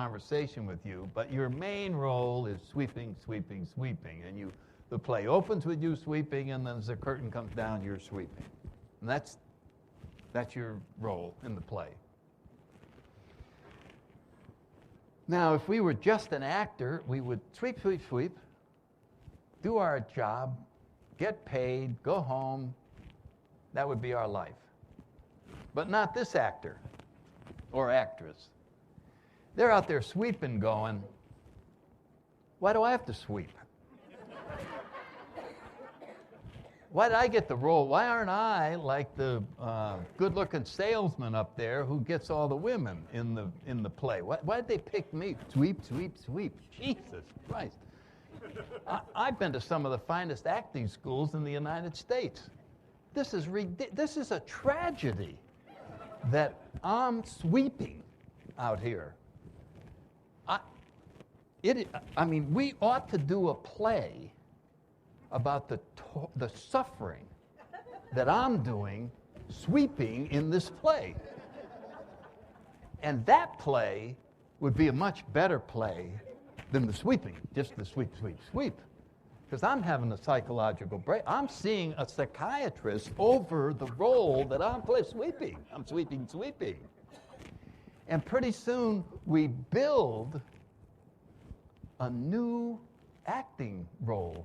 conversation with you, but your main role is sweeping, sweeping, sweeping. And the play opens with you sweeping, and then as the curtain comes down, you're sweeping. And that's your role in the play. Now, if we were just an actor, we would sweep, sweep, sweep, do our job, get paid, go home. That would be our life. But not this actor or actress. They're out there sweeping going, why do I have to sweep? Why did I get the role? Why aren't I like the good-looking salesman up there who gets all the women in the play? Why did they pick me? Sweep, sweep, sweep. Jesus Christ. I've been to some of the finest acting schools in the United States. This is a tragedy that I'm sweeping out here. We ought to do a play about the suffering that I'm doing sweeping in this play. And that play would be a much better play than the sweeping, just the sweep, sweep, sweep. Because I'm having a psychological break. I'm seeing a psychiatrist over the role that I'm playing sweeping. I'm sweeping, sweeping. And pretty soon we build a new acting role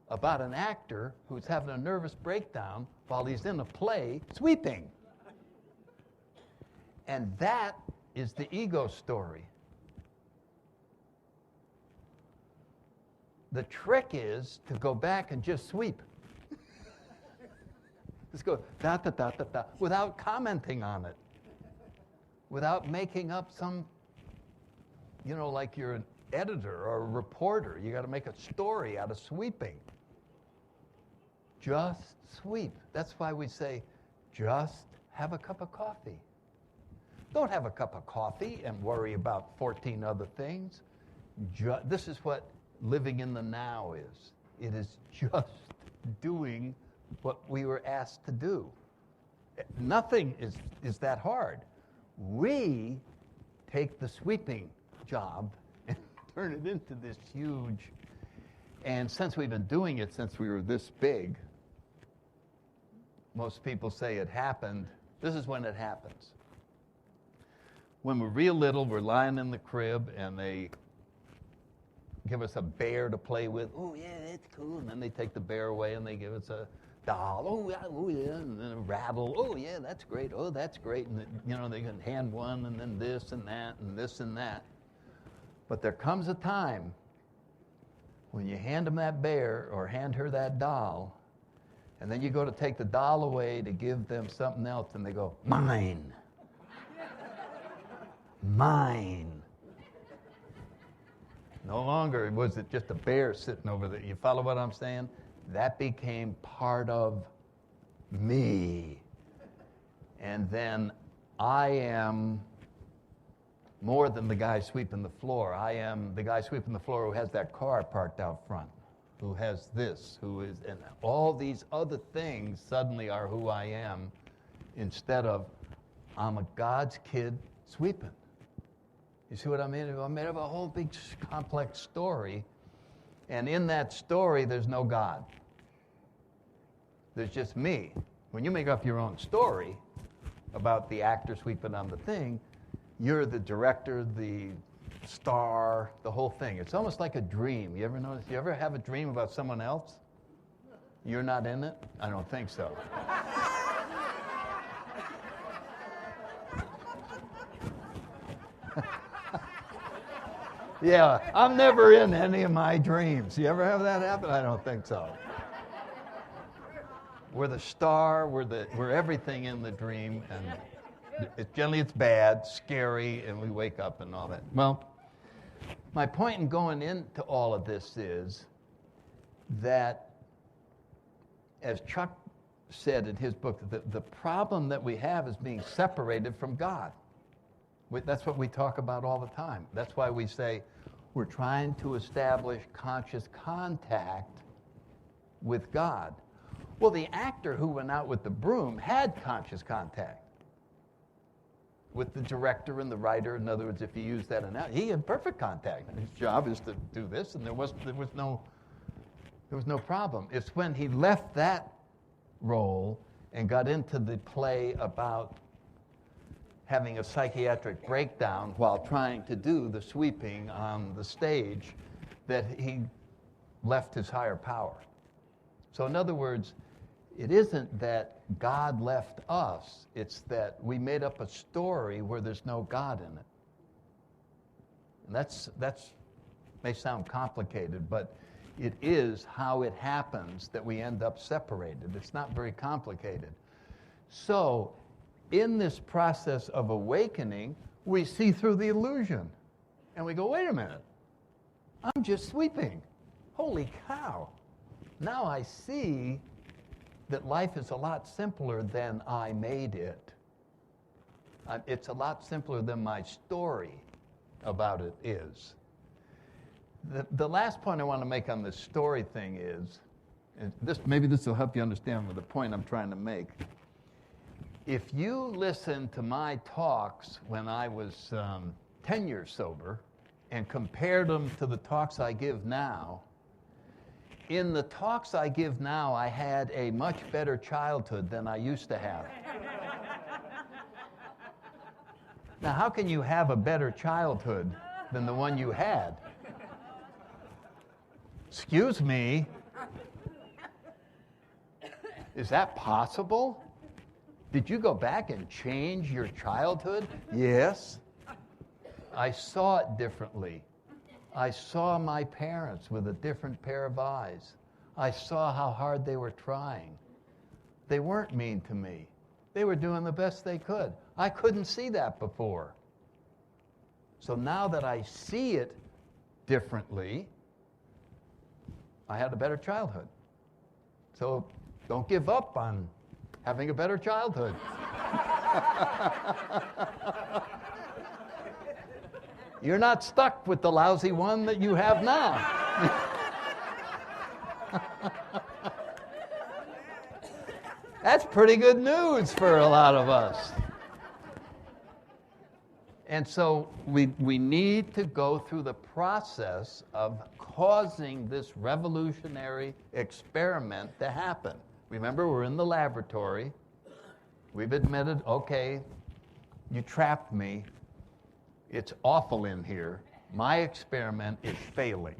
about an actor who's having a nervous breakdown while he's in a play sweeping. And that is the ego story. The trick is to go back and just sweep. Just go da da da da da without commenting on it, without making up some, like you're an editor or a reporter. You got to make a story out of sweeping. Just sweep. That's why we say, just have a cup of coffee. Don't have a cup of coffee and worry about 14 other things. This is what living in the now is. It is just doing what we were asked to do. Nothing is that hard. We take the sweeping job and turn it into this huge, and since we've been doing it since we were this big, most people say it happened. This is when it happens. When we're real little, we're lying in the crib and they give us a bear to play with. Oh, yeah, that's cool. And then they take the bear away and they give us a doll. Oh, yeah, and then a rattle. Oh, yeah, that's great. Oh, that's great. And, they can hand one and then this and that and this and that. But there comes a time when you hand them that bear or hand her that doll, and then you go to take the doll away to give them something else, and they go, mine. Mine. No longer was it just a bear sitting over there. You follow what I'm saying? That became part of me. And then I am more than the guy sweeping the floor. I am the guy sweeping the floor who has that car parked out front, who has this, who is, and all these other things suddenly are who I am, instead of I'm a God's kid sweeping. You see what I mean? I made up a whole big complex story, and in that story there's no God. There's just me. When you make up your own story about the actor sweeping on the thing, you're the director, the star, the whole thing. It's almost like a dream. You ever notice? You ever have a dream about someone else? You're not in it? I don't think so. Yeah, I'm never in any of my dreams. You ever have that happen? I don't think so. We're the star, we're everything in the dream, and generally it's bad, scary, and we wake up and all that. Well, my point in going into all of this is that, as Chuck said in his book, the problem that we have is being separated from God. That's what we talk about all the time. That's why we say we're trying to establish conscious contact with God. Well, the actor who went out with the broom had conscious contact with the director and the writer. In other words, if you use that analogy, he had perfect contact. His job is to do this, and there was no problem. It's when he left that role and got into the play about having a psychiatric breakdown while trying to do the sweeping on the stage that he left his higher power. So in other words, it isn't that God left us, it's that we made up a story where there's no God in it. And that's may sound complicated, but it is how it happens that we end up separated. It's not very complicated. So, in this process of awakening, we see through the illusion. And we go, wait a minute, I'm just sweeping. Holy cow. Now I see that life is a lot simpler than I made it. It's a lot simpler than my story about it is. The last point I want to make on this story thing is, maybe this will help you understand the point I'm trying to make. If you listen to my talks when I was 10 years sober and compared them to the talks I give now, in the talks I give now, I had a much better childhood than I used to have. Now, how can you have a better childhood than the one you had? Excuse me. Is that possible? Did you go back and change your childhood? Yes. I saw it differently. I saw my parents with a different pair of eyes. I saw how hard they were trying. They weren't mean to me. They were doing the best they could. I couldn't see that before. So now that I see it differently, I had a better childhood. So don't give up on having a better childhood. You're not stuck with the lousy one that you have now. That's pretty good news for a lot of us. And so we need to go through the process of causing this revolutionary experiment to happen. Remember, we're in the laboratory. We've admitted, okay, you trapped me. It's awful in here. My experiment is failing.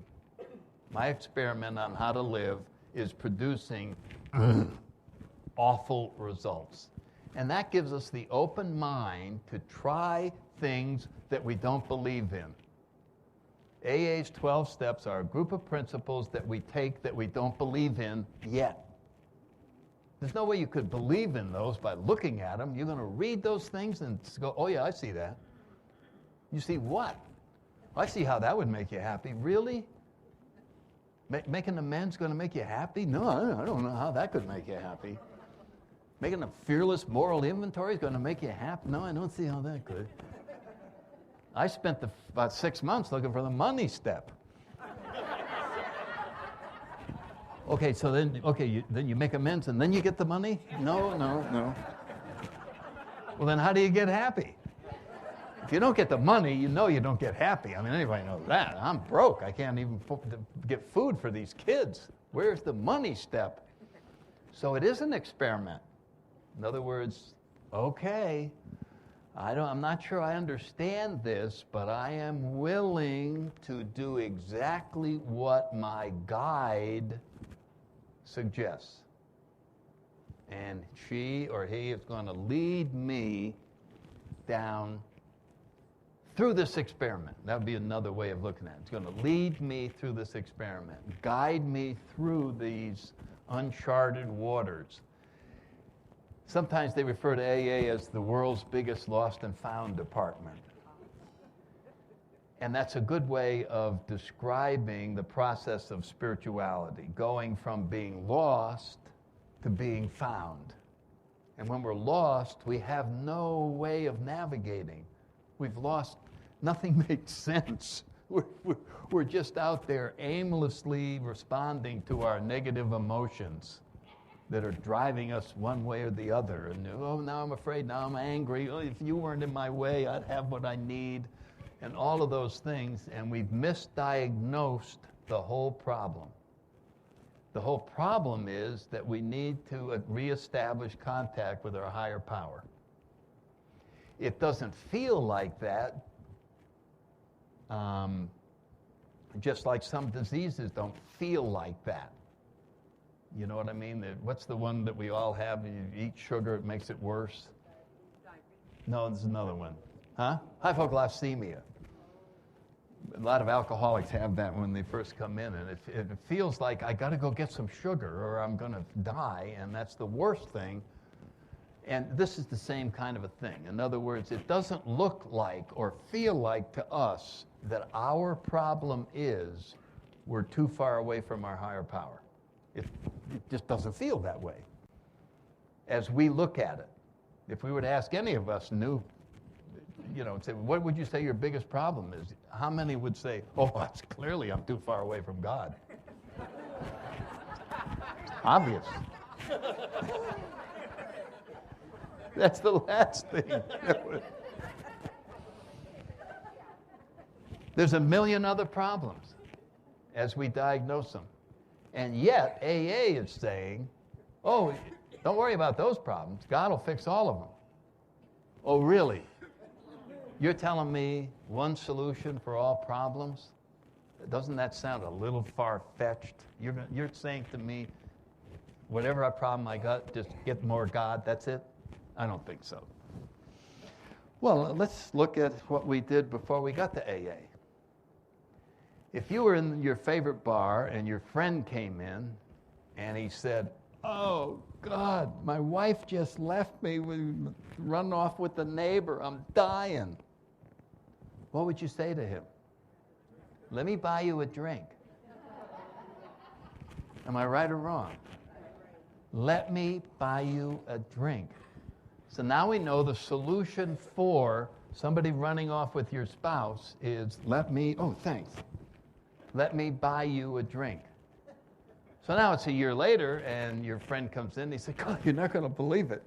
My experiment on how to live is producing awful results. And that gives us the open mind to try things that we don't believe in. AA's 12 steps are a group of principles that we take that we don't believe in yet. There's no way you could believe in those by looking at them. You're going to read those things and go, oh yeah, I see that. You see what? I see how that would make you happy. Really? Making amends going to make you happy? No, I don't know how that could make you happy. Making a fearless moral inventory is going to make you happy? No, I don't see how that could. I spent about 6 months looking for the money step. Okay, so then you make amends and then you get the money? No. Well, then how do you get happy? If you don't get the money, you know you don't get happy. I mean, anybody knows that. I'm broke. I can't even get food for these kids. Where's the money step? So it is an experiment. In other words, okay, I'm not sure I understand this, but I am willing to do exactly what my guide suggests. And she or he is going to lead me down through this experiment. That would be another way of looking at it. It's going to lead me through this experiment, guide me through these uncharted waters. Sometimes they refer to AA as the world's biggest lost and found department. And that's a good way of describing the process of spirituality, going from being lost to being found. And when we're lost, we have no way of navigating. We've lost, nothing makes sense. We're just out there aimlessly responding to our negative emotions. that are driving us one way or the other. And, oh, now I'm afraid, now I'm angry. Oh, if you weren't in my way, I'd have what I need. And all of those things, and we've misdiagnosed the whole problem. The whole problem is that we need to reestablish contact with our higher power. It doesn't feel like that, just like some diseases don't feel like that. You know what I mean? What's the one that we all have? You eat sugar, it makes it worse. No, there's another one. Huh? Hypoglycemia. A lot of alcoholics have that when they first come in, and it feels like I got to go get some sugar or I'm going to die, and that's the worst thing. And this is the same kind of a thing. In other words, it doesn't look like or feel like to us that our problem is we're too far away from our higher power. It just doesn't feel that way as we look at it. If we were to ask any of us new, say, what would you say your biggest problem is? How many would say, oh, it's clearly I'm too far away from God? Obvious. That's the last thing. There's a million other problems as we diagnose them. And yet, AA is saying, oh, don't worry about those problems. God will fix all of them. Oh, really? You're telling me one solution for all problems? Doesn't that sound a little far-fetched? You're saying to me, whatever problem I got, just get more God, that's it? I don't think so. Well, let's look at what we did before we got to AA. If you were in your favorite bar and your friend came in and he said, oh, God, my wife just left me, run off with the neighbor, I'm dying. What would you say to him? Let me buy you a drink. Am I right or wrong? Let me buy you a drink. So now we know the solution for somebody running off with your spouse is let me buy you a drink. So now it's a year later and your friend comes in, he says, God, you're not going to believe it.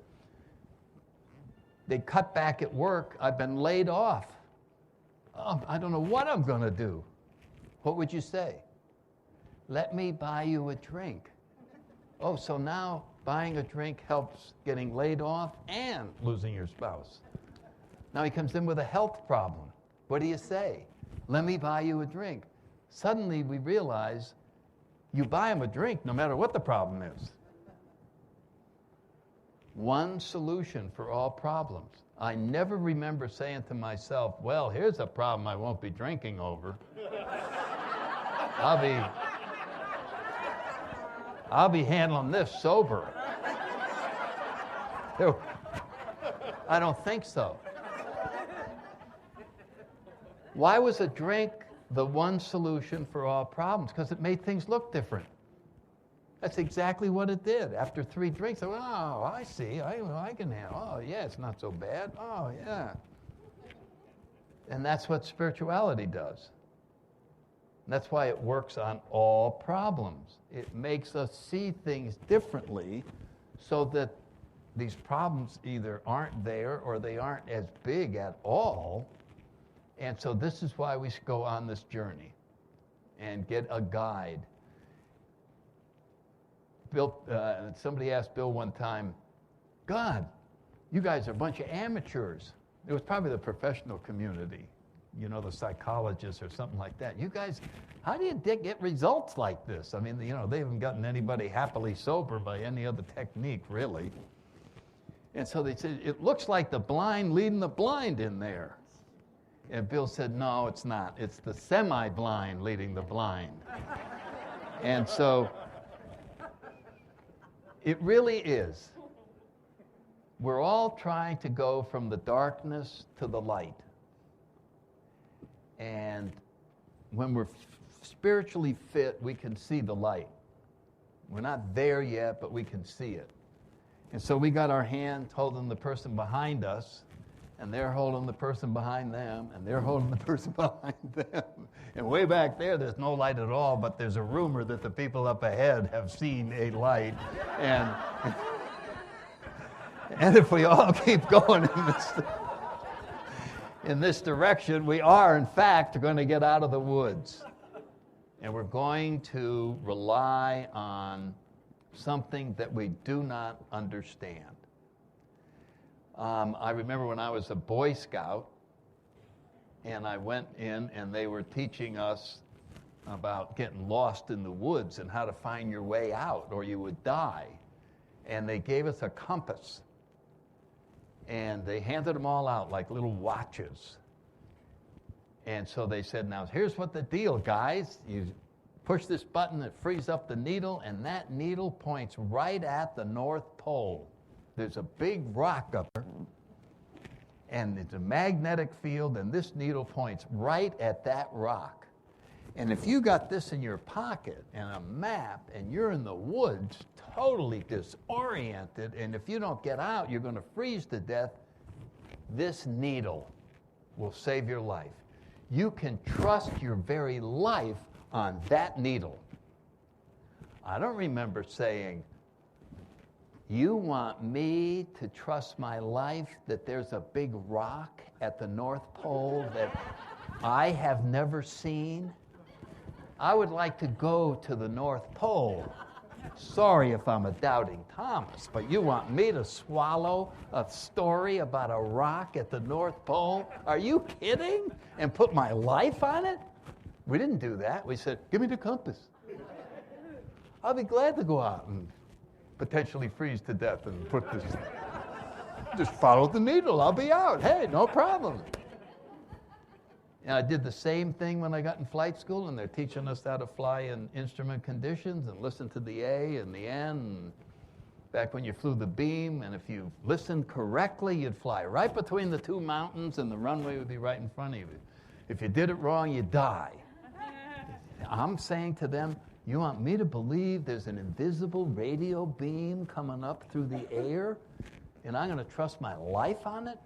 They cut back at work, I've been laid off. Oh, I don't know what I'm going to do. What would you say? Let me buy you a drink. Oh, so now buying a drink helps getting laid off and losing your spouse. Now he comes in with a health problem. What do you say? Let me buy you a drink. Suddenly we realize you buy him a drink no matter what the problem is. One solution for all problems. I never remember saying to myself, well, here's a problem I won't be drinking over. I'll be handling this sober. I don't think so. Why was a drink the one solution for all problems? Because it made things look different. That's exactly what it did. After 3 drinks, I went, oh, I see. I can handle. Oh, yeah, it's not so bad. Oh, yeah. And that's what spirituality does. That's why it works on all problems. It makes us see things differently so that these problems either aren't there or they aren't as big at all. And so this is why we should go on this journey and get a guide. Somebody asked Bill one time, God, you guys are a bunch of amateurs. It was probably the professional community, the psychologists or something like that. You guys, how do you get results like this? I mean, they haven't gotten anybody happily sober by any other technique, really. And so they said, it looks like the blind leading the blind in there. And Bill said, no, it's not. It's the semi-blind leading the blind. And so it really is. We're all trying to go from the darkness to the light. And when we're spiritually fit, we can see the light. We're not there yet, but we can see it. And so we got our hand holding the person behind us, and they're holding the person behind them, and they're holding the person behind them. And way back there's no light at all, but there's a rumor that the people up ahead have seen a light. And, and if we all keep going in this direction, we are, in fact, going to get out of the woods. And we're going to rely on something that we do not understand. I remember when I was a Boy Scout, and I went in and they were teaching us about getting lost in the woods and how to find your way out or you would die. And they gave us a compass. And they handed them all out like little watches. And so they said, now here's what the deal, guys. You push this button, it frees up the needle, and that needle points right at the North Pole. There's a big rock up there, and it's a magnetic field, and this needle points right at that rock. And if you got this in your pocket and a map, and you're in the woods, totally disoriented, and if you don't get out, you're going to freeze to death, this needle will save your life. You can trust your very life on that needle. I don't remember saying, you want me to trust my life that there's a big rock at the North Pole that I have never seen? I would like to go to the North Pole. Sorry if I'm a doubting Thomas, but you want me to swallow a story about a rock at the North Pole? Are you kidding? And put my life on it? We didn't do that. We said, give me the compass. I'll be glad to go out and potentially freeze to death and put this, just follow the needle, I'll be out. Hey, no problem. And I did the same thing when I got in flight school, and they're teaching us how to fly in instrument conditions and listen to the A and the N. And back when you flew the beam, and if you listened correctly, you'd fly right between the two mountains, and the runway would be right in front of you. If you did it wrong, you'd die. I'm saying to them, you want me to believe there's an invisible radio beam coming up through the air, and I'm going to trust my life on it?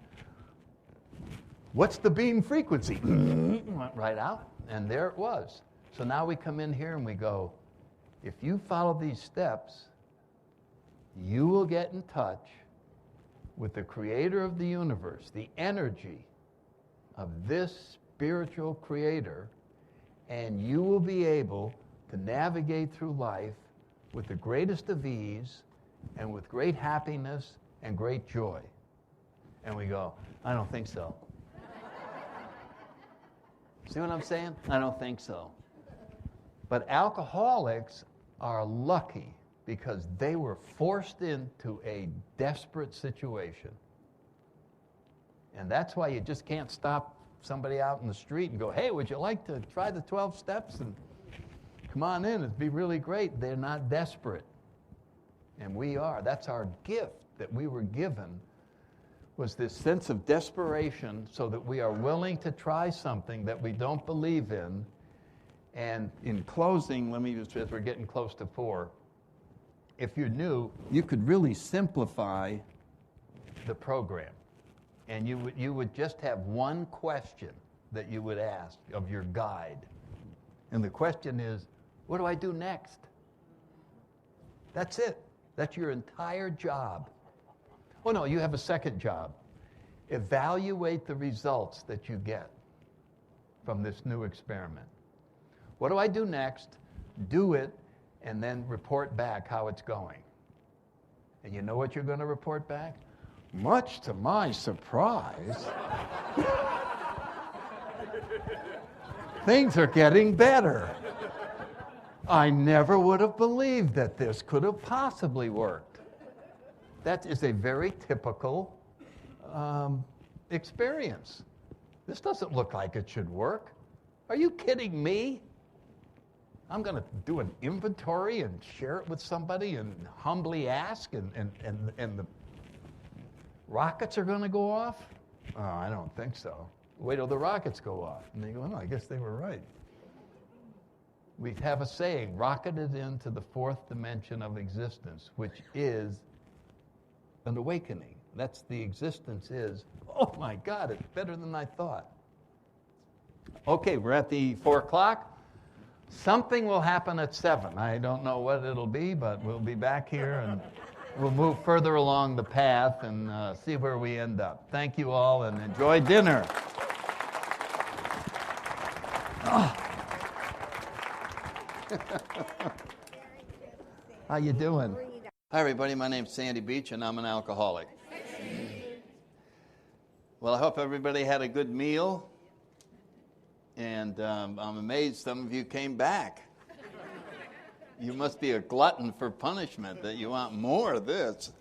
What's the beam frequency? Went right out, and there it was. So now we come in here and we go, if you follow these steps, you will get in touch with the creator of the universe, the energy of this spiritual creator, and you will be able to navigate through life with the greatest of ease and with great happiness and great joy. And we go, I don't think so. See what I'm saying? I don't think so. But alcoholics are lucky because they were forced into a desperate situation. And that's why you just can't stop somebody out in the street and go, hey, would you like to try the 12 steps? And come on in, it'd be really great. They're not desperate. And we are. That's our gift that we were given, was this sense of desperation so that we are willing to try something that we don't believe in. And in closing, let me just, as we're getting close to 4, if you're new, you could really simplify the program. And you would just have one question that you would ask of your guide. And the question is, what do I do next? That's it. That's your entire job. Oh no, you have a second job. Evaluate the results that you get from this new experiment. What do I do next? Do it, and then report back how it's going. And you know what you're going to report back? Much to my surprise, things are getting better. I never would have believed that this could have possibly worked. That is a very typical experience. This doesn't look like it should work. Are you kidding me? I'm going to do an inventory and share it with somebody and humbly ask, and the rockets are going to go off? Oh, I don't think so. Wait till the rockets go off. And they go, oh, I guess they were right. We have a saying, rocketed into the 4th dimension of existence, which is an awakening. That's the existence is. Oh my God, it's better than I thought. Okay, we're at the 4 o'clock. Something will happen at 7. I don't know what it'll be, but we'll be back here and we'll move further along the path and see where we end up. Thank you all and enjoy dinner. Oh. How you doing? Hi everybody, my name's Sandy Beach and I'm an alcoholic. Well, I hope everybody had a good meal. And I'm amazed some of you came back. You must be a glutton for punishment, that you want more of this.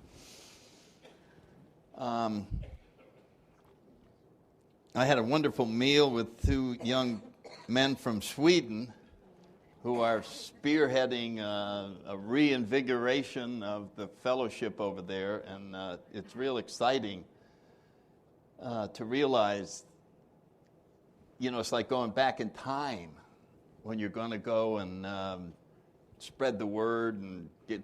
I had a wonderful meal with 2 young men from Sweden who are spearheading a reinvigoration of the fellowship over there. And it's real exciting to realize, you know, it's like going back in time when you're going to go and spread the word and get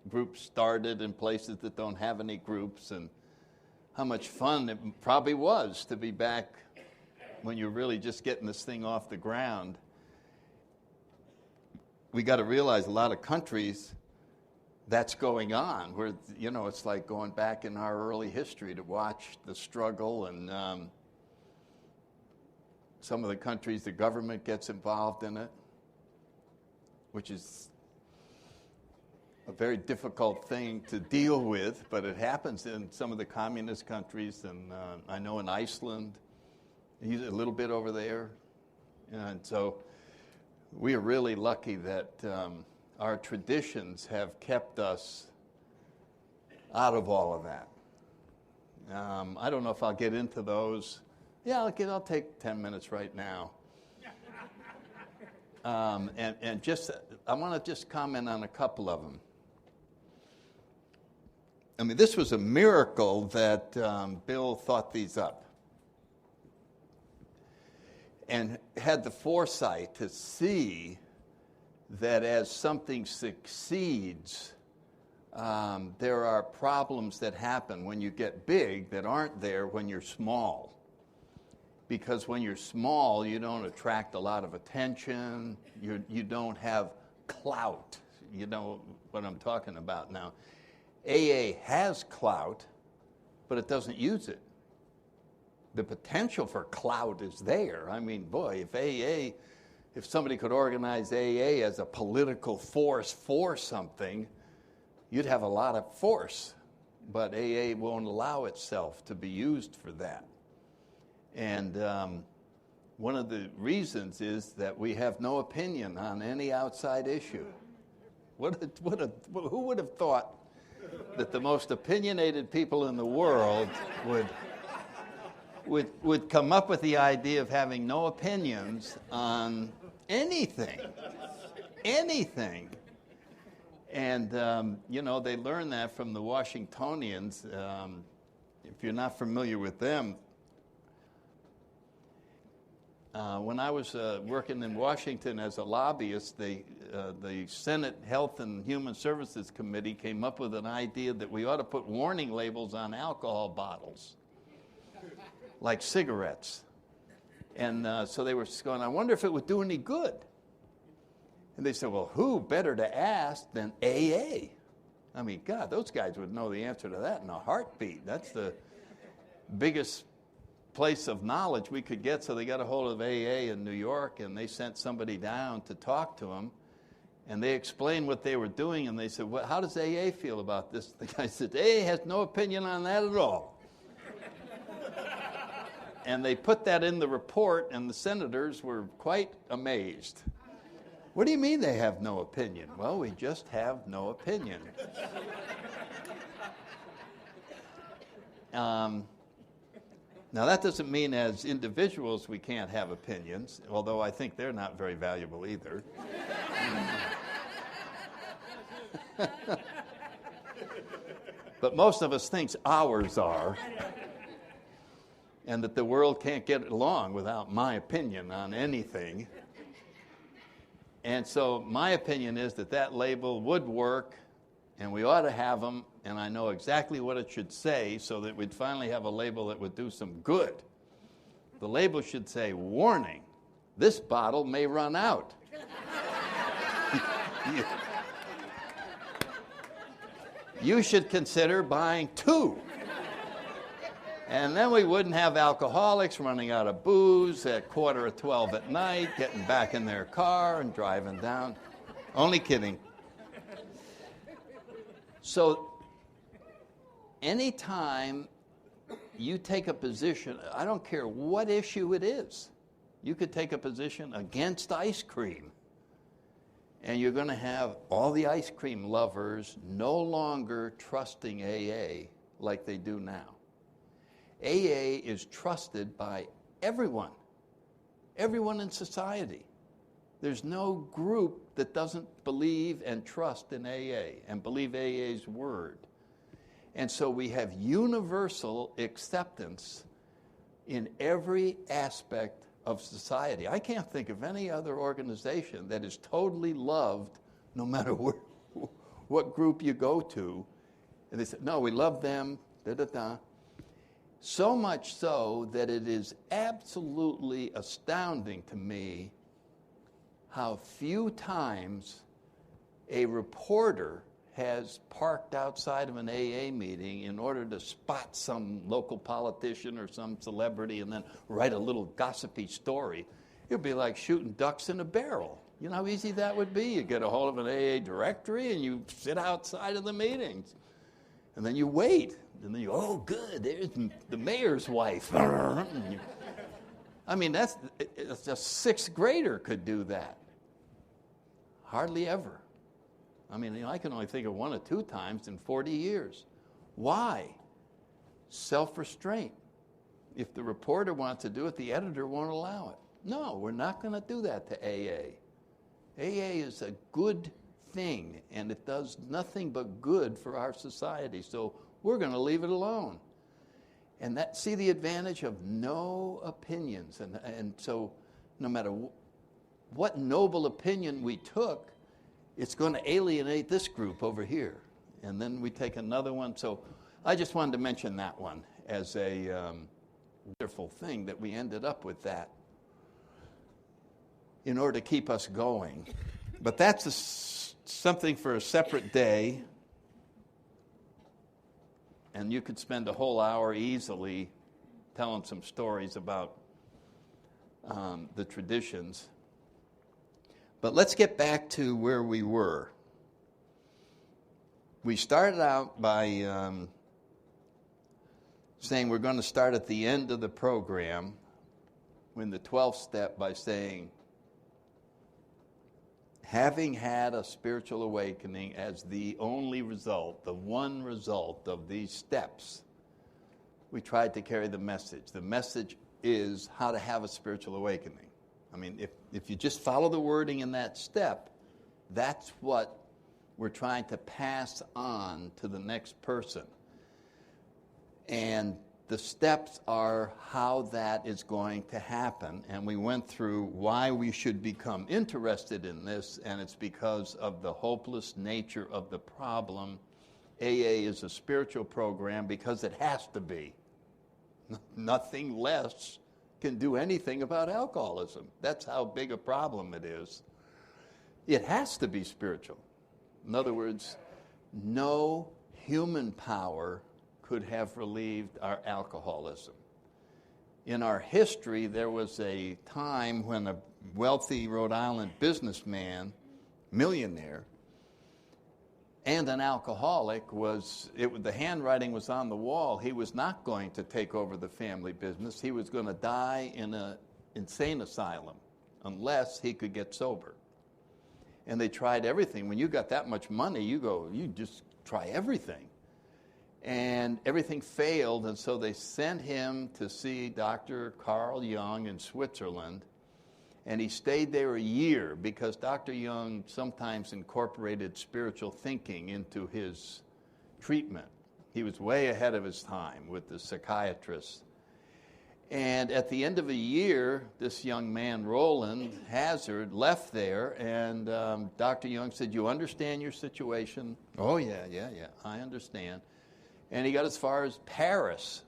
groups started in places that don't have any groups, and how much fun it probably was to be back when you're really just getting this thing off the ground. We got to realize a lot of countries that's going on, where, you know, it's like going back in our early history to watch the struggle, and some of the countries, the government gets involved in it, which is a very difficult thing to deal with, but it happens in some of the communist countries, and I know in Iceland, he's a little bit over there. And so we are really lucky that our traditions have kept us out of all of that. I don't know if I'll get into those. Yeah, I'll take 10 minutes right now. And just, I want to just comment on a couple of them. I mean, this was a miracle that Bill thought these up and had the foresight to see that as something succeeds, there are problems that happen when you get big that aren't there when you're small. Because when you're small, you don't attract a lot of attention. You don't have clout. You know what I'm talking about now. AA has clout, but it doesn't use it. The potential for clout is there. I mean, boy, if somebody could organize AA as a political force for something, you'd have a lot of force. But AA won't allow itself to be used for that. And one of the reasons is that we have no opinion on any outside issue. Who would have thought that the most opinionated people in the world would come up with the idea of having no opinions on anything? Anything. And, you know, they learned that from the Washingtonians. If you're not familiar with them, when I was working in Washington as a lobbyist, the Senate Health and Human Services Committee came up with an idea that we ought to put warning labels on alcohol bottles, like cigarettes. And so they were going, I wonder if it would do any good. And they said, well, who better to ask than AA? I mean, God, those guys would know the answer to that in a heartbeat. That's the biggest place of knowledge we could get. So they got a hold of AA in New York, and they sent somebody down to talk to them. And they explained what they were doing, and they said, well, how does AA feel about this? The guy said, AA has no opinion on that at all. And they put that in the report, and the senators were quite amazed. What do you mean they have no opinion? Well, we just have no opinion. Now, that doesn't mean as individuals we can't have opinions, although I think they're not very valuable either. But most of us think ours are, and that the world can't get along without my opinion on anything. And so my opinion is that label would work, and we ought to have them, and I know exactly what it should say so that we'd finally have a label that would do some good. The label should say, warning, this bottle may run out. You should consider buying 2. And then we wouldn't have alcoholics running out of booze at 11:45 at night, getting back in their car and driving down. Only kidding. So anytime you take a position, I don't care what issue it is, you could take a position against ice cream. And you're going to have all the ice cream lovers no longer trusting AA like they do now. AA is trusted by everyone in society. There's no group that doesn't believe and trust in AA and believe AA's word. And so we have universal acceptance in every aspect of society. I can't think of any other organization that is totally loved no matter what group you go to. And they say, no, we love them, da-da-da. So much so that it is absolutely astounding to me how few times a reporter has parked outside of an AA meeting in order to spot some local politician or some celebrity and then write a little gossipy story. It would be like shooting ducks in a barrel. You know how easy that would be? You get a hold of an AA directory and you sit outside of the meetings. And then you wait. And then you go, oh, good, there's the mayor's wife. I mean, that's a 6th grader could do that. Hardly ever. I mean, I can only think of 1 or 2 times in 40 years. Why? Self-restraint. If the reporter wants to do it, the editor won't allow it. No, we're not going to do that to AA. AA is a good thing, and it does nothing but good for our society. So we're going to leave it alone. And see the advantage of no opinions. And so no matter what noble opinion we took, it's going to alienate this group over here. And then we take another one. So I just wanted to mention that one as a wonderful thing that we ended up with that in order to keep us going. But that's something for a separate day. And you could spend a whole hour easily telling some stories about the traditions. But let's get back to where we were. We started out by saying we're going to start at the end of the program in the 12th step by saying, having had a spiritual awakening as the only result, the one result of these steps, we tried to carry the message. The message is how to have a spiritual awakening. I mean, if you just follow the wording in that step, that's what we're trying to pass on to the next person. And the steps are how that is going to happen. And we went through why we should become interested in this, and it's because of the hopeless nature of the problem. AA is a spiritual program because it has to be. Nothing less can do anything about alcoholism. That's how big a problem it is. It has to be spiritual. In other words, no human power could have relieved our alcoholism. In our history, there was a time when a wealthy Rhode Island businessman, millionaire, and an alcoholic the handwriting was on the wall. He was not going to take over the family business. He was going to die in an insane asylum unless he could get sober. And they tried everything. When you got that much money, you just try everything. And everything failed, and so they sent him to see Dr. Carl Jung in Switzerland. And he stayed there a year because Dr. Jung sometimes incorporated spiritual thinking into his treatment. He was way ahead of his time with the psychiatrists. And at the end of a year, this young man, Roland Hazard, left there, and Dr. Young said, "You understand your situation?" "Oh, yeah, I understand." And he got as far as Paris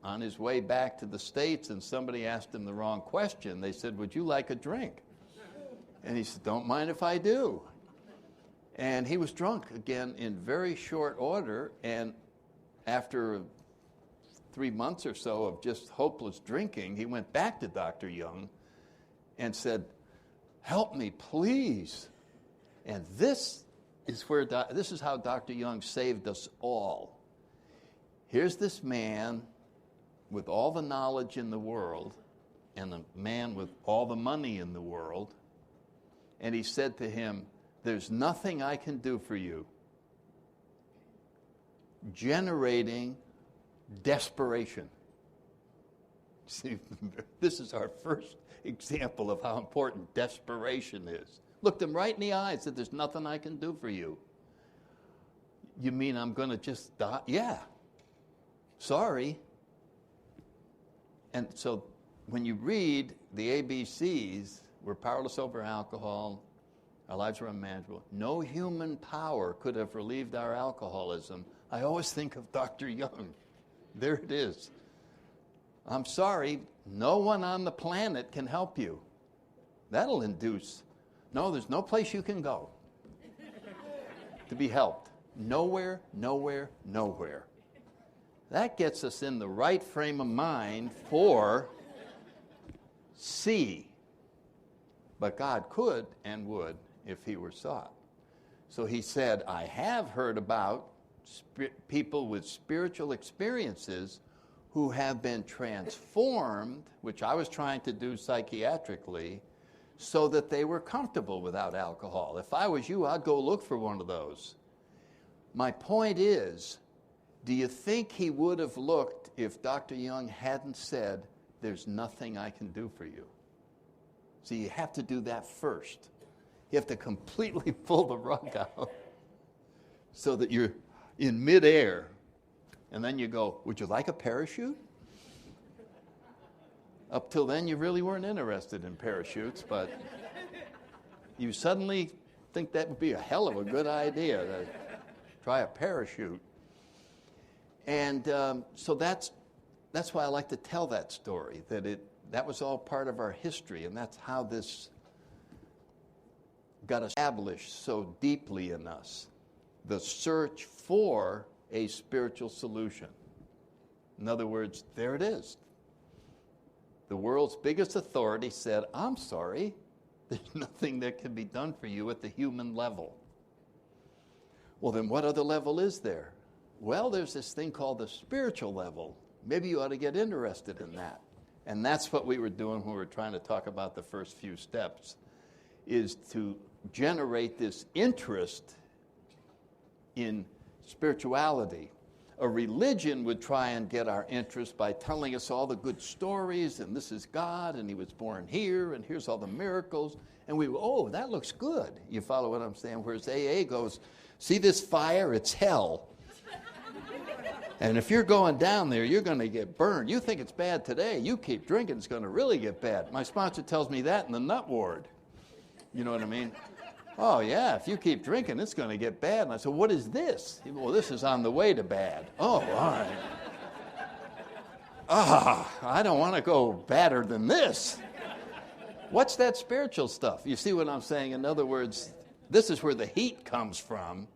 on his way back to the States, and somebody asked him the wrong question. They said, "Would you like a drink?" And he said, "Don't mind if I do." And he was drunk again in very short order, and after 3 months or so of just hopeless drinking, he went back to Dr. Young and said, "Help me, please." And this is how Dr. Young saved us all. Here's this man with all the knowledge in the world and a man with all the money in the world, and he said to him, "There's nothing I can do for you," generating desperation. See, this is our first example of how important desperation is. Looked him right in the eye and said, "There's nothing I can do for you." "You mean I'm going to just die?" "Yeah. Sorry." And so when you read the ABCs, we're powerless over alcohol, our lives are unmanageable, no human power could have relieved our alcoholism, I always think of Dr. Young. There it is. "I'm sorry, no one on the planet can help you." That'll induce, no, there's no place you can go to be helped. Nowhere, nowhere, nowhere. That gets us in the right frame of mind for C. But God could and would if he were sought. So he said, "I have heard about people with spiritual experiences who have been transformed," which I was trying to do psychiatrically, "so that they were comfortable without alcohol. If I was you, I'd go look for one of those." My point is, do you think he would have looked if Dr. Young hadn't said, "There's nothing I can do for you"? So you have to do that first. You have to completely pull the rug out so that you're in midair, and then you go, "Would you like a parachute?" Up till then, you really weren't interested in parachutes, but you suddenly think that would be a hell of a good idea to try a parachute. And so that's why I like to tell that story, that was all part of our history, and that's how this got established so deeply in us. The search for a spiritual solution. In other words, there it is. The world's biggest authority said, "I'm sorry, there's nothing that can be done for you at the human level." Well, then what other level is there? Well, there's this thing called the spiritual level. Maybe you ought to get interested in that. And that's what we were doing when we were trying to talk about the first few steps, is to generate this interest in spirituality. A religion would try and get our interest by telling us all the good stories, and this is God, and he was born here, and here's all the miracles. And we go, "Oh, that looks good." You follow what I'm saying? Whereas AA goes, "See this fire? It's hell. And if you're going down there, you're going to get burned. You think it's bad today. You keep drinking, it's going to really get bad." My sponsor tells me that in the nut ward. You know what I mean? "Oh, yeah, if you keep drinking, it's going to get bad." And I said, "What is this?" He said, "Well, this is on the way to bad." "Oh, all right." I don't want to go badder than this. What's that spiritual stuff? You see what I'm saying? In other words, this is where the heat comes from.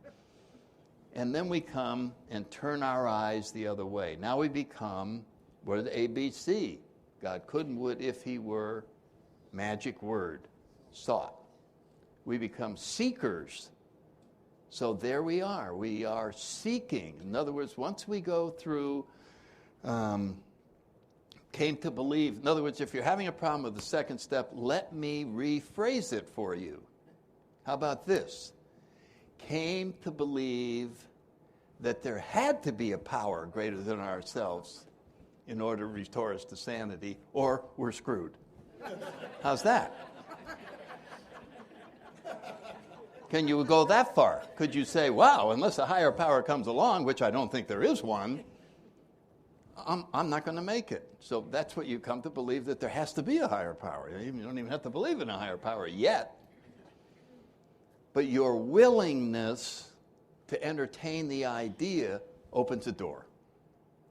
And then we come and turn our eyes the other way. Now we become, what are the ABC? God could and would if he were, magic word, sought. We become seekers. So there we are. We are seeking. In other words, once we go through, came to believe. In other words, if you're having a problem with the second step, let me rephrase it for you. How about this? Came to believe that there had to be a power greater than ourselves in order to restore us to sanity, or we're screwed. How's that? Can you go that far? Could you say, wow, unless a higher power comes along, which I don't think there is one, I'm not going to make it. So that's what you come to believe, that there has to be a higher power. You don't even have to believe in a higher power yet. But your willingness to entertain the idea opens the door.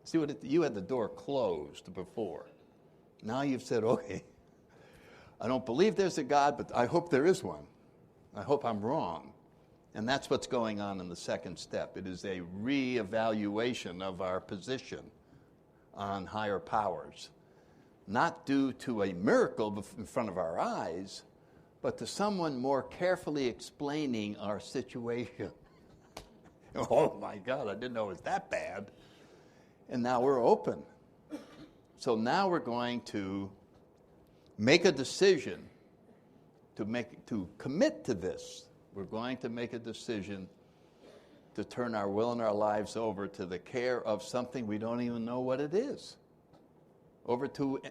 See, you had the door closed before. Now you've said, okay, I don't believe there's a God, but I hope there is one. I hope I'm wrong. And that's what's going on in the second step. It is a reevaluation of our position on higher powers. Not due to a miracle in front of our eyes, but to someone more carefully explaining our situation. Oh my God, I didn't know it was that bad. And now we're open. So now we're going to make a decision to commit to this. We're going to make a decision to turn our will and our lives over to the care of something we don't even know what it is. Over to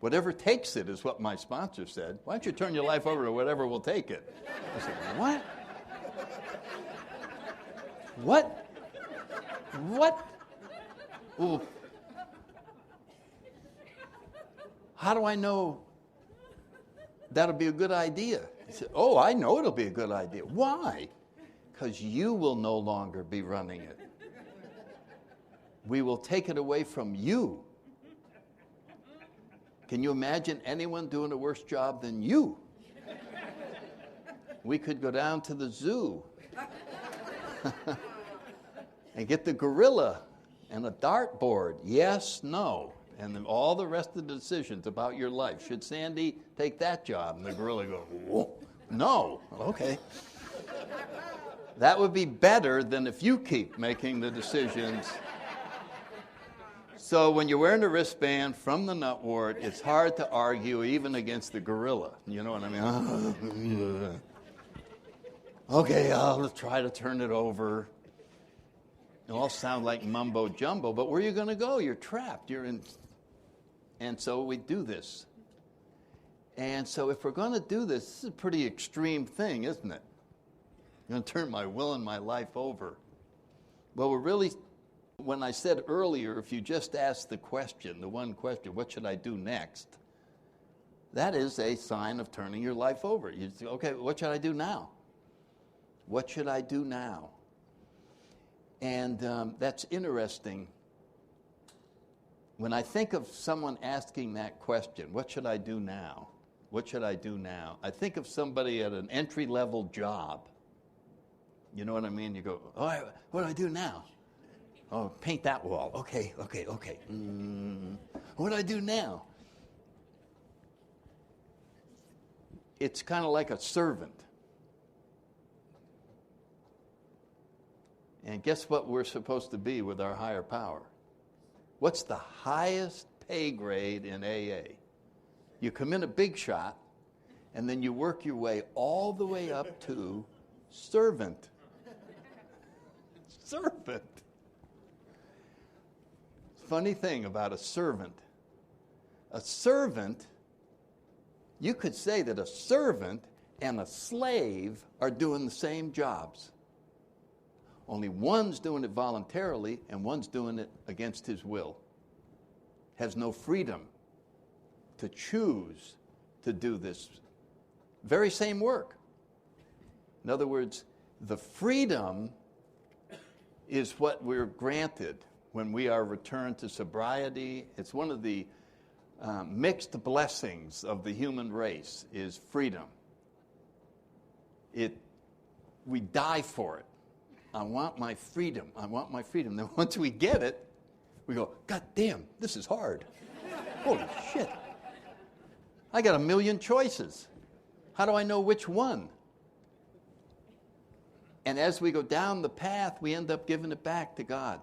whatever takes it, is what my sponsor said. Why don't you turn your life over to whatever will take it? I said, what? What? What? Well, how do I know that'll be a good idea? He said, oh, I know it'll be a good idea. Why? Because you will no longer be running it. We will take it away from you. Can you imagine anyone doing a worse job than you? We could go down to the zoo and get the gorilla and a dartboard, yes, no, and then all the rest of the decisions about your life. Should Sandy take that job? And the gorilla goes, whoa, no, okay. That would be better than if you keep making the decisions. So when you're wearing a wristband from the nut wart, it's hard to argue even against the gorilla. You know what I mean? Okay, I'll try to turn it over. It all sounds like mumbo jumbo, but where are you going to go? You're trapped. You're in. And so we do this. And so if we're going to do this, this is a pretty extreme thing, isn't it? I'm going to turn my will and my life over. Well, we're really, when I said earlier, if you just ask the question, the one question, what should I do next? That is a sign of turning your life over. You say, okay, what should I do now? What should I do now? And that's interesting. When I think of someone asking that question, what should I do now? What should I do now? I think of somebody at an entry-level job. You know what I mean? You go, oh, what do I do now? Oh, paint that wall. Okay. What do I do now? It's kind of like a servant. And guess what we're supposed to be with our higher power? What's the highest pay grade in AA? You come in a big shot, and then you work your way all the way up to servant. Servant. Funny thing about a servant, you could say that a servant and a slave are doing the same jobs. Only one's doing it voluntarily and one's doing it against his will. Has no freedom to choose to do this very same work. In other words, the freedom is what we're granted when we are returned to sobriety. It's one of the mixed blessings of the human race is freedom. We die for it. I want my freedom. I want my freedom. Then once we get it, we go, God damn, this is hard. Holy shit. I got a million choices. How do I know which one? And as we go down the path, we end up giving it back to God.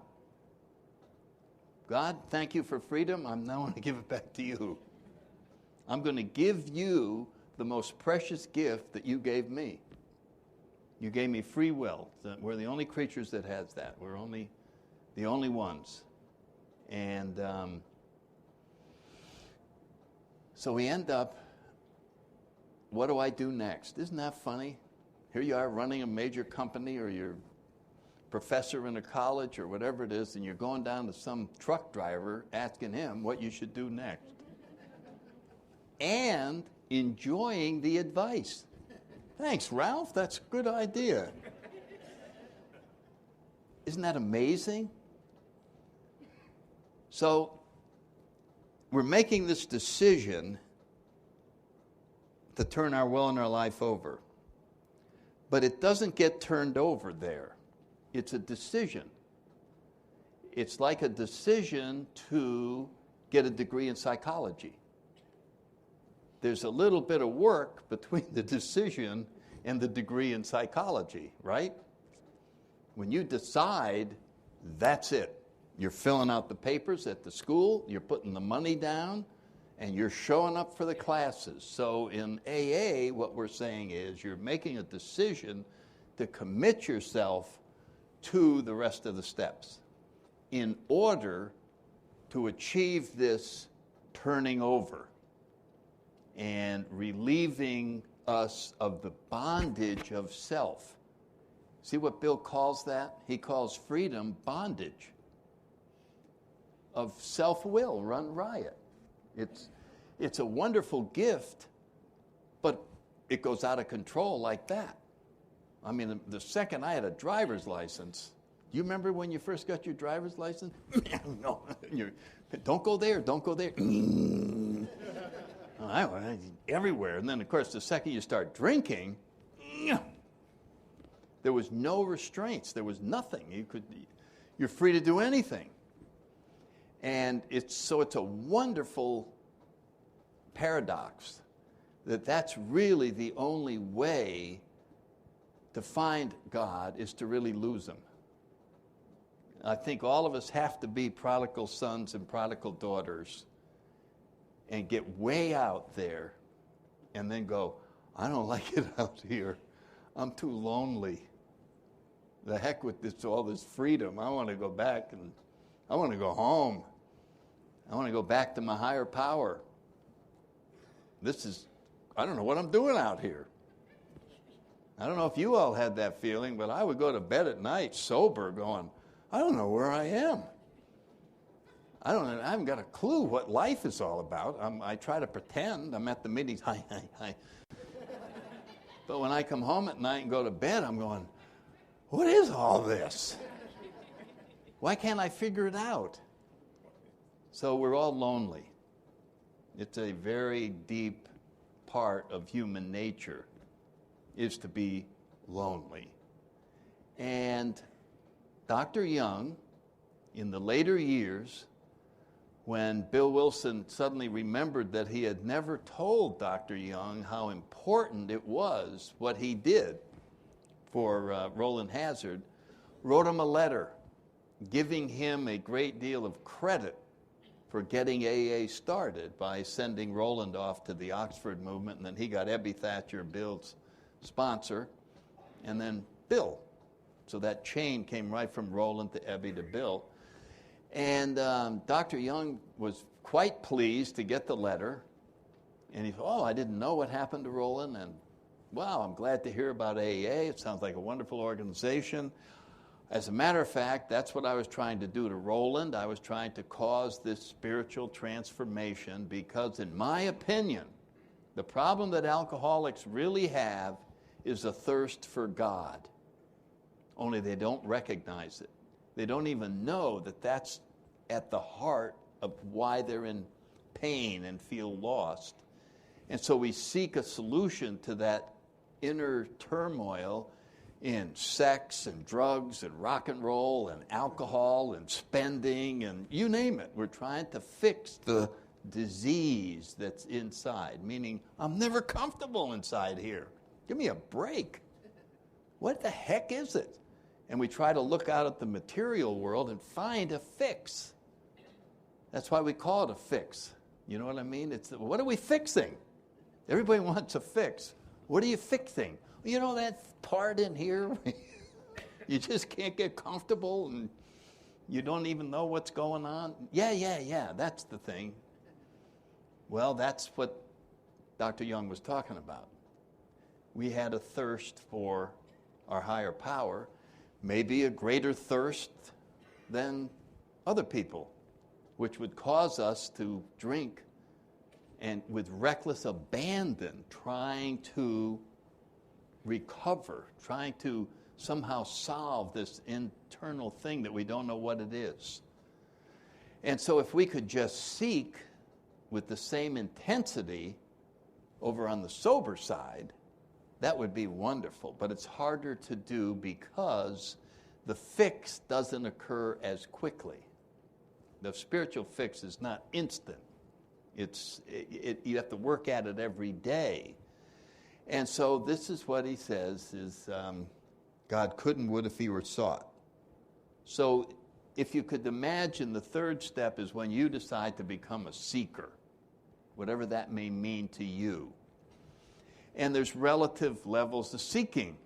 God, thank you for freedom. I'm now going to give it back to you. I'm going to give you the most precious gift that you gave me. You gave me free will. We're the only creatures that has that. We're the only ones. And so we end up, what do I do next? Isn't that funny? Here you are running a major company, or you're professor in a college or whatever it is, and you're going down to some truck driver asking him what you should do next. And enjoying the advice. Thanks, Ralph. That's a good idea. Isn't that amazing? So, we're making this decision to turn our will and our life over. But it doesn't get turned over there. It's a decision. It's like a decision to get a degree in psychology. There's a little bit of work between the decision and the degree in psychology, right? When you decide, that's it. You're filling out the papers at the school, you're putting the money down, and you're showing up for the classes. So in AA, what we're saying is you're making a decision to commit yourself to the rest of the steps in order to achieve this turning over and relieving us of the bondage of self. See what Bill calls that? He calls freedom bondage of self-will run riot. It's a wonderful gift, but it goes out of control like that. I mean, the second I had a driver's license, do you remember when you first got your driver's license? No, don't go there, don't go there. I went everywhere. And then, of course, the second you start drinking, there was no restraints. There was nothing. You're free to do anything. And it's a wonderful paradox that's really the only way to find God is to really lose him. I think all of us have to be prodigal sons and prodigal daughters and get way out there and then go, I don't like it out here. I'm too lonely. The heck with this, all this freedom. I want to go back and I want to go home. I want to go back to my higher power. I don't know what I'm doing out here. I don't know if you all had that feeling, but I would go to bed at night sober going, I don't know where I am. I haven't got a clue what life is all about. I try to pretend. I'm at the meetings, hi. But when I come home at night and go to bed, I'm going, what is all this? Why can't I figure it out? So we're all lonely. It's a very deep part of human nature is to be lonely. And Dr. Young, in the later years, when Bill Wilson suddenly remembered that he had never told Dr. Young how important it was what he did for Roland Hazard, wrote him a letter giving him a great deal of credit for getting AA started by sending Roland off to the Oxford movement, and then he got Ebby Thatcher, Bill's sponsor, and then Bill. So that chain came right from Roland to Ebby to Bill. And Dr. Young was quite pleased to get the letter. And he thought, I didn't know what happened to Roland. And wow, I'm glad to hear about AA. It sounds like a wonderful organization. As a matter of fact, that's what I was trying to do to Roland. I was trying to cause this spiritual transformation because, in my opinion, the problem that alcoholics really have is a thirst for God. Only they don't recognize it. They don't even know that that's at the heart of why they're in pain and feel lost. And so we seek a solution to that inner turmoil in sex and drugs and rock and roll and alcohol and spending and you name it. We're trying to fix the disease that's inside, meaning I'm never comfortable inside here. Give me a break. What the heck is it? And we try to look out at the material world and find a fix. That's why we call it a fix. You know what I mean? What are we fixing? Everybody wants a fix. What are you fixing? You know that part in here? You just can't get comfortable and you don't even know what's going on? Yeah, that's the thing. Well, that's what Dr. Young was talking about. We had a thirst for our higher power maybe a greater thirst than other people, which would cause us to drink and with reckless abandon, trying to recover, trying to somehow solve this internal thing that we don't know what it is. And so if we could just seek with the same intensity over on the sober side, that would be wonderful. But it's harder to do because the fix doesn't occur as quickly. The spiritual fix is not instant. You have to work at it every day. And so this is what he says is God could and would if he were sought. So if you could imagine, the third step is when you decide to become a seeker, whatever that may mean to you. And there's relative levels to seeking.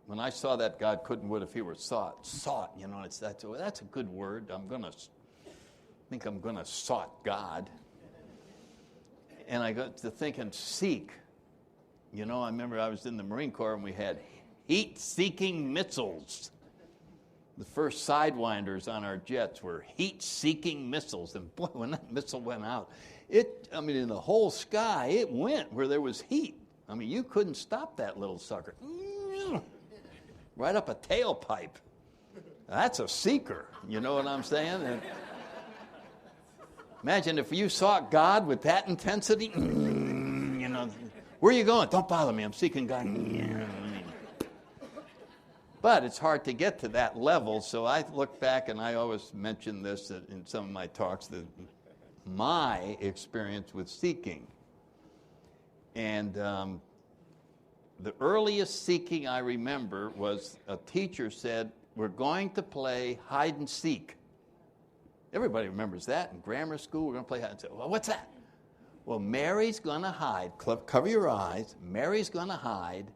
When I saw that God could and would if he were sought, that's a good word. I think I'm going to sought God. And I got to thinking, seek. I remember I was in the Marine Corps and we had heat-seeking missiles. The first sidewinders on our jets were heat-seeking missiles. And boy, when that missile went out, in the whole sky, it went where there was heat. You couldn't stop that little sucker. Right up a tailpipe. That's a seeker. You know what I'm saying? And imagine if you sought God with that intensity. Where are you going? Don't bother me. I'm seeking God. But it's hard to get to that level, so I look back, and I always mention this in some of my talks, that my experience with seeking. And the earliest seeking I remember was a teacher said, we're going to play hide and seek. Everybody remembers that. In grammar school, we're going to play hide and seek. Well, what's that? Well, Mary's going to hide. Cover your eyes. Mary's going to hide.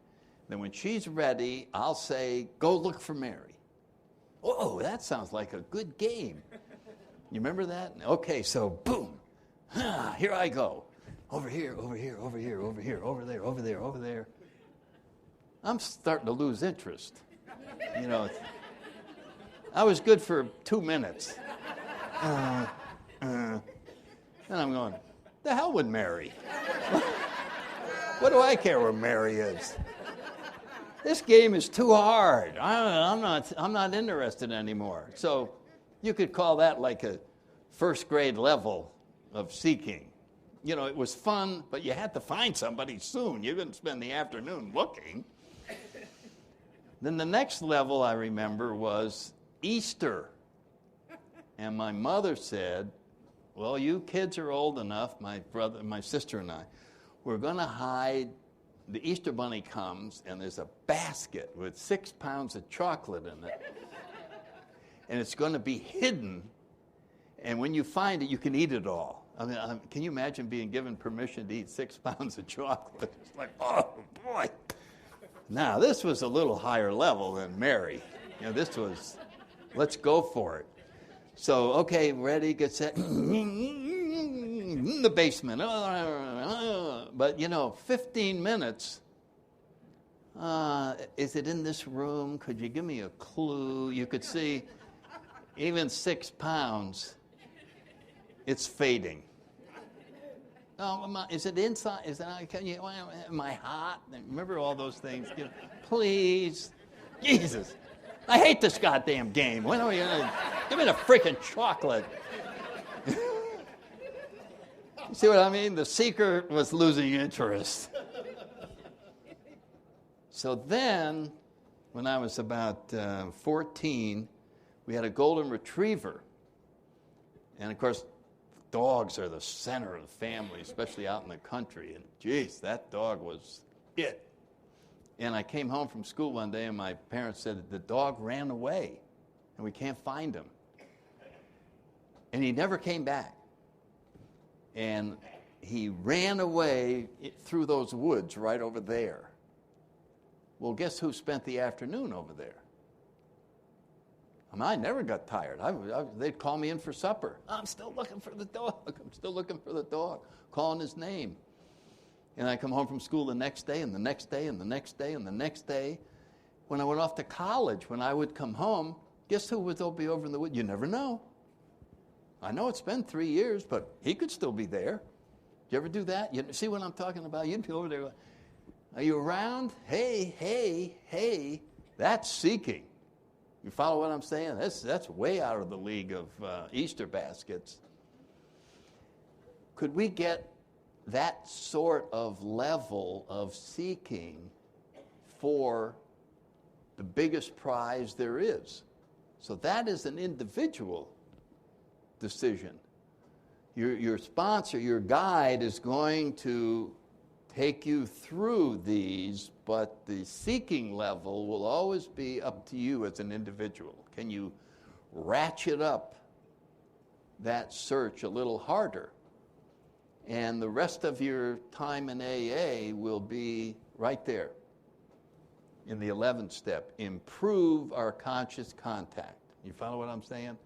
Then when she's ready, I'll say, go look for Mary. Oh, that sounds like a good game. You remember that? Okay, so boom. Here I go. Over here, over here, over here, over here, over there, over there, over there. I'm starting to lose interest. I was good for 2 minutes. And I'm going, the hell with Mary? What do I care where Mary is? This game is too hard. I'm not interested anymore. So you could call that like a first grade level of seeking. It was fun, but you had to find somebody soon. You couldn't spend the afternoon looking. Then the next level I remember was Easter. And my mother said, well, you kids are old enough, my brother, my sister and I, we're going to hide. The Easter bunny comes, and there's a basket with 6 pounds of chocolate in it. And it's going to be hidden. And when you find it, you can eat it all. Can you imagine being given permission to eat 6 pounds of chocolate? It's like, oh, boy. Now, this was a little higher level than Mary. This was, let's go for it. So, okay, ready, get set. In the basement. But, 15 minutes. Is it in this room? Could you give me a clue? You could see even 6 pounds, it's fading. Oh, is it inside? Am I hot? Remember all those things? Please. Jesus. I hate this goddamn game. When are you gonna give me the freaking chocolate? You see what I mean? The seeker was losing interest. So then, when I was about 14, we had a golden retriever. And of course, dogs are the center of the family, especially out in the country. And geez, that dog was it. And I came home from school one day, and my parents said the dog ran away, and we can't find him. And he never came back. And he ran away through those woods right over there. Well, guess who spent the afternoon over there? I never got tired. They'd call me in for supper. I'm still looking for the dog. I'm still looking for the dog, calling his name. And I come home from school the next day, and the next day, and the next day, and the next day. when I went off to college, when I would come home, guess who would be over in the woods? You never know. I know it's been 3 years, but he could still be there. You ever do that? You see what I'm talking about? You'd be over there going, are you around? Hey, hey, hey. That's seeking. You follow what I'm saying? That's way out of the league of Easter baskets. Could we get that sort of level of seeking for the biggest prize there is? So that is an individual decision. Your sponsor, your guide is going to take you through these, but the seeking level will always be up to you as an individual. Can you ratchet up that search a little harder? And the rest of your time in AA will be right there in the 11th step. Improve our conscious contact. You follow what I'm saying?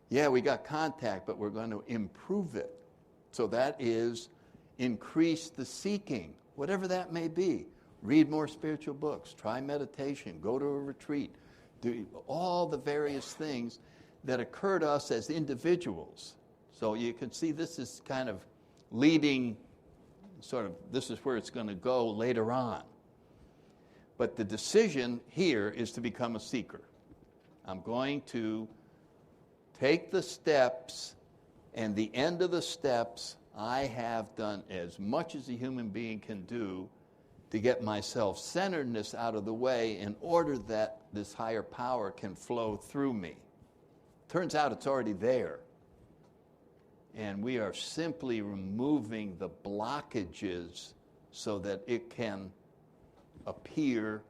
Yeah, we got contact, but we're going to improve it. So that is increase the seeking, whatever that may be. Read more spiritual books, try meditation, go to a retreat, do all the various things that occur to us as individuals. So you can see this is kind of leading, sort of, this is where it's going to go later on. But the decision here is to become a seeker. I'm going to take the steps, and the end of the steps, I have done as much as a human being can do to get my self-centeredness out of the way in order that this higher power can flow through me. Turns out it's already there. And we are simply removing the blockages so that it can appear,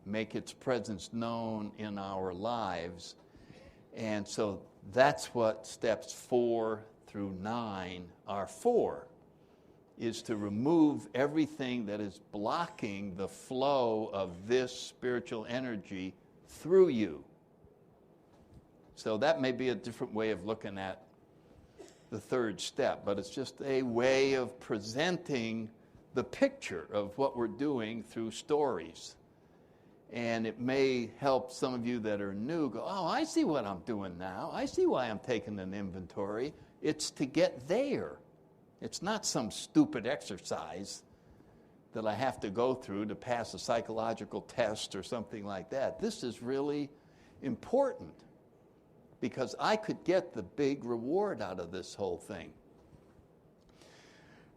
make its presence known in our lives. And so that's what steps 4 through 9 are for, is to remove everything that is blocking the flow of this spiritual energy through you. So that may be a different way of looking at the third step, but it's just a way of presenting the picture of what we're doing through stories. And it may help some of you that are new go, oh, I see what I'm doing now. I see why I'm taking an inventory. It's to get there. It's not some stupid exercise that I have to go through to pass a psychological test or something like that. This is really important because I could get the big reward out of this whole thing.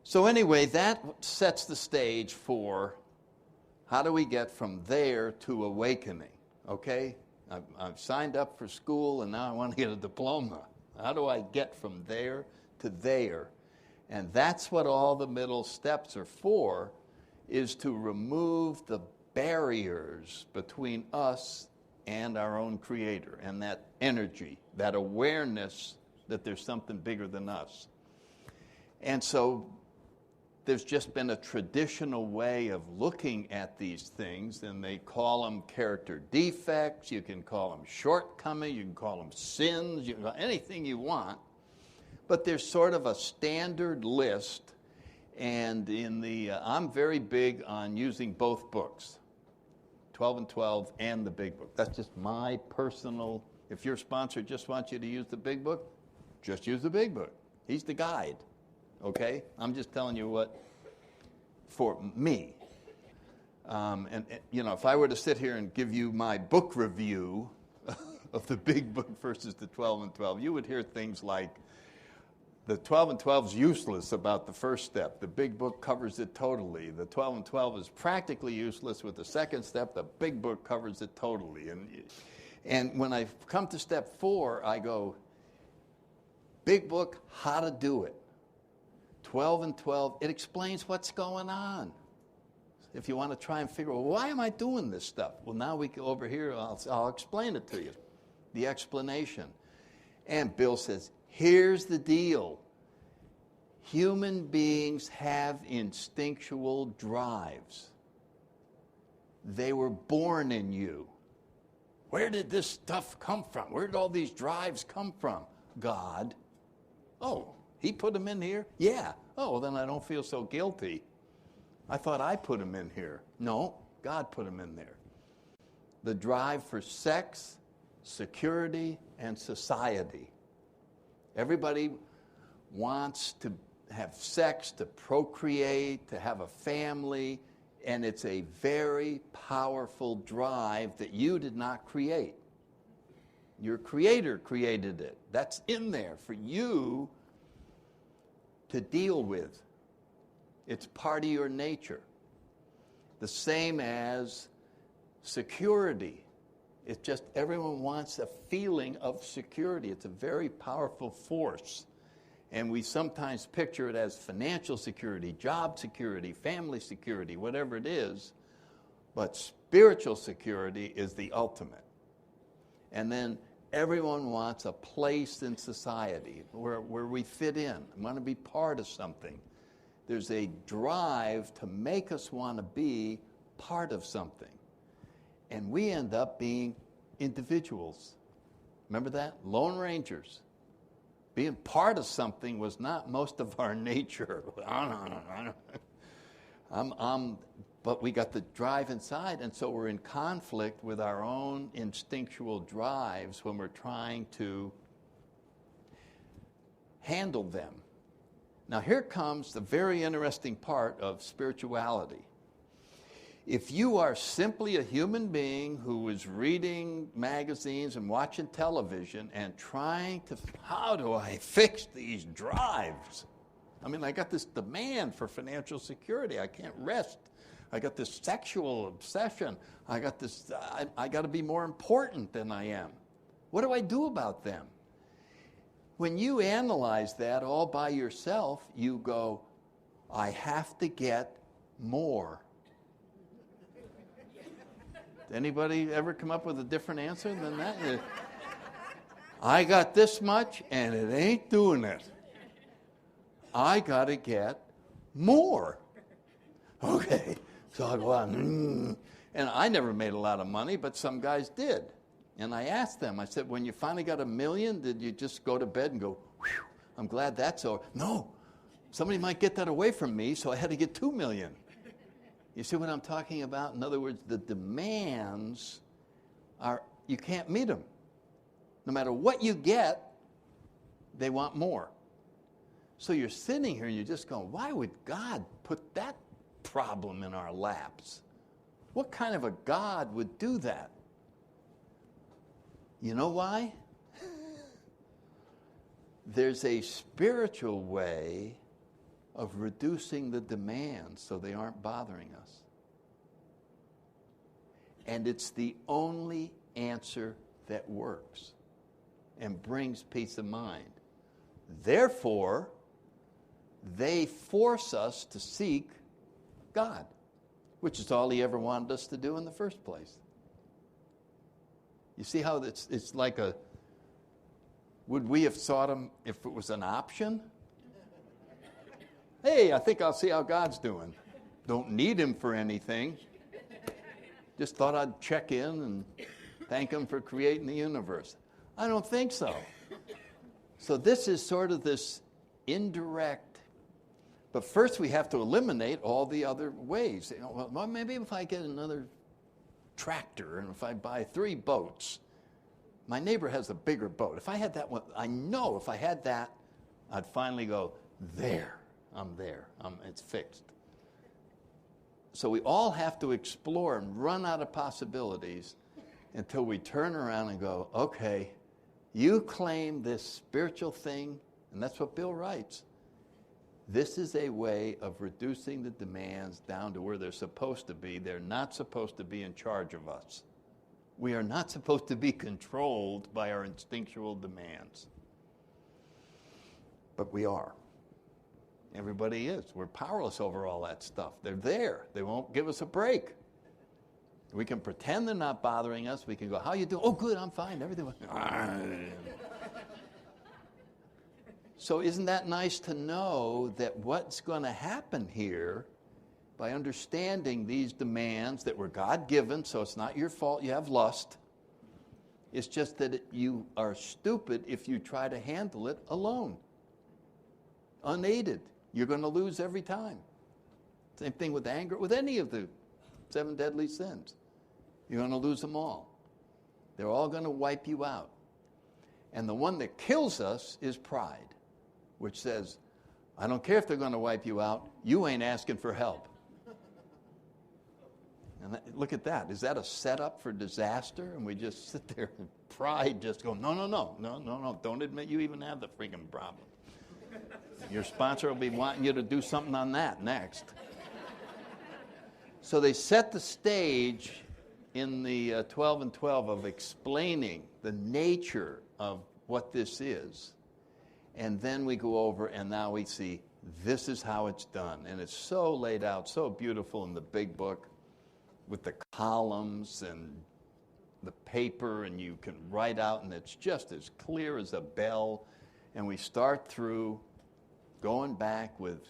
So anyway, that sets the stage for how do we get from there to awakening, okay? I've signed up for school, and now I want to get a diploma. How do I get from there to there? And that's what all the middle steps are for, is to remove the barriers between us and our own Creator, and that energy, that awareness that there's something bigger than us. And so there's just been a traditional way of looking at these things, and they call them character defects, you can call them shortcomings, you can call them sins, you can call anything you want. But there's sort of a standard list, and in the I'm very big on using both books, 12 and 12 and the big book. That's just my personal, if your sponsor just wants you to use the big book, just use the big book. He's the guide. Okay? I'm just telling you what, for me. And you know, if I were to sit here and give you my book review of the big book versus the 12 and 12, you would hear things like, the 12 and 12 is useless about the first step. The big book covers it totally. The 12 and 12 is practically useless with the second step. The big book covers it totally. And when I come to step 4, I go, big book, how to do it. 12 and 12, it explains what's going on. If you want to try and figure out, well, why am I doing this stuff? Well, now we go over here, I'll explain it to you, the explanation. And Bill says, here's the deal. Human beings have instinctual drives. They were born in you. Where did this stuff come from? Where did all these drives come from? God. Oh, He put them in here? Yeah. Oh, well, then I don't feel so guilty. I thought I put them in here. No, God put them in there. the drive for sex, security, and society. Everybody wants to have sex, to procreate, to have a family, and it's a very powerful drive that you did not create. Your Creator created it. That's in there for you to deal with. It's part of your nature. The same as security. It's just everyone wants a feeling of security. It's a very powerful force. And we sometimes picture it as financial security, job security, family security, whatever it is. But spiritual security is the ultimate. And then everyone wants a place in society where we fit in. I want to be part of something. There's a drive to make us want to be part of something. And we end up being individuals. Remember that? Lone Rangers. Being part of something was not most of our nature. But we got the drive inside, and so we're in conflict with our own instinctual drives when we're trying to handle them. Now here comes the very interesting part of spirituality. If you are simply a human being who is reading magazines and watching television and trying to, how do I fix these drives? I mean, I got this demand for financial security. I can't rest. I got this sexual obsession. I got this, I got to be more important than I am. What do I do about them? When you analyze that all by yourself, you go, I have to get more. Anybody ever come up with a different answer than that? I got this much and it ain't doing it. I got to get more. Okay, so I go on, and I never made a lot of money, but some guys did. And I asked them, I said, when you finally got $1 million, did you just go to bed and go, whew, I'm glad that's over? No, somebody might get that away from me, so I had to get $2 million. You see what I'm talking about? In other words, the demands are, you can't meet them. No matter what you get, they want more. So you're sitting here and you're just going, why would God put that problem in our laps? What kind of a God would do that? You know why? There's a spiritual way of reducing the demands so they aren't bothering us. And it's the only answer that works and brings peace of mind. Therefore, they force us to seek God, which is all He ever wanted us to do in the first place. You see how it's like a, would we have sought Him if it was an option? Hey, I think I'll see how God's doing. Don't need Him for anything. Just thought I'd check in and thank Him for creating the universe. I don't think so. So this is sort of this indirect, but first we have to eliminate all the other ways. You know, well, maybe if I get another tractor and if I buy 3 boats, my neighbor has a bigger boat. If I had that one, I know if I had that, I'd finally go, there. I'm there. It's fixed. So we all have to explore and run out of possibilities until we turn around and go, okay, you claim this spiritual thing, and that's what Bill writes. This is a way of reducing the demands down to where they're supposed to be. They're not supposed to be in charge of us. We are not supposed to be controlled by our instinctual demands. But we are. Everybody is. We're powerless over all that stuff. They're there. They won't give us a break. We can pretend they're not bothering us. We can go, how you doing? Oh, good, I'm fine. Everything. So isn't that nice to know that what's going to happen here by understanding these demands that were God-given, so it's not your fault you have lust. It's just that you are stupid if you try to handle it alone, unaided. You're going to lose every time. Same thing with anger, with any of the 7 deadly sins. you're going to lose them all. They're all going to wipe you out. And the one that kills us is pride, which says, I don't care if they're going to wipe you out, you ain't asking for help. And look at that. Is that a setup for disaster? And we just sit there and pride just go, no, don't admit you even have the freaking problem. Your sponsor will be wanting you to do something on that next. So they set the stage in the 12 and 12 of explaining the nature of what this is. And then we go over and now we see this is how it's done. And it's so laid out, so beautiful in the big book with the columns and the paper, and you can write out, and it's just as clear as a bell. And we start through going back with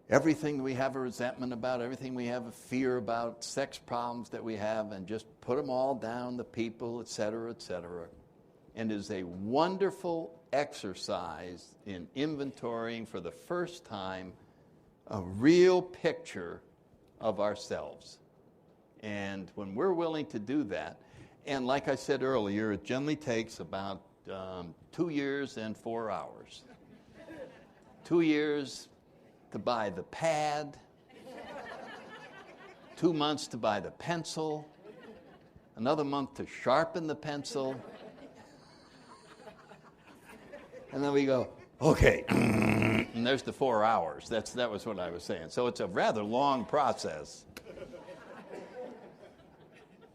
everything we have a resentment about, everything we have a fear about, sex problems that we have, and just put them all down, the people, et cetera, and is a wonderful exercise in inventorying for the first time a real picture of ourselves. And when we're willing to do that, and like I said earlier, it generally takes about 2 years and 4 hours. 2 years to buy the pad, 2 months to buy the pencil, another month to sharpen the pencil, and then we go, okay, and there's the 4 hours. That was what I was saying. So it's a rather long process.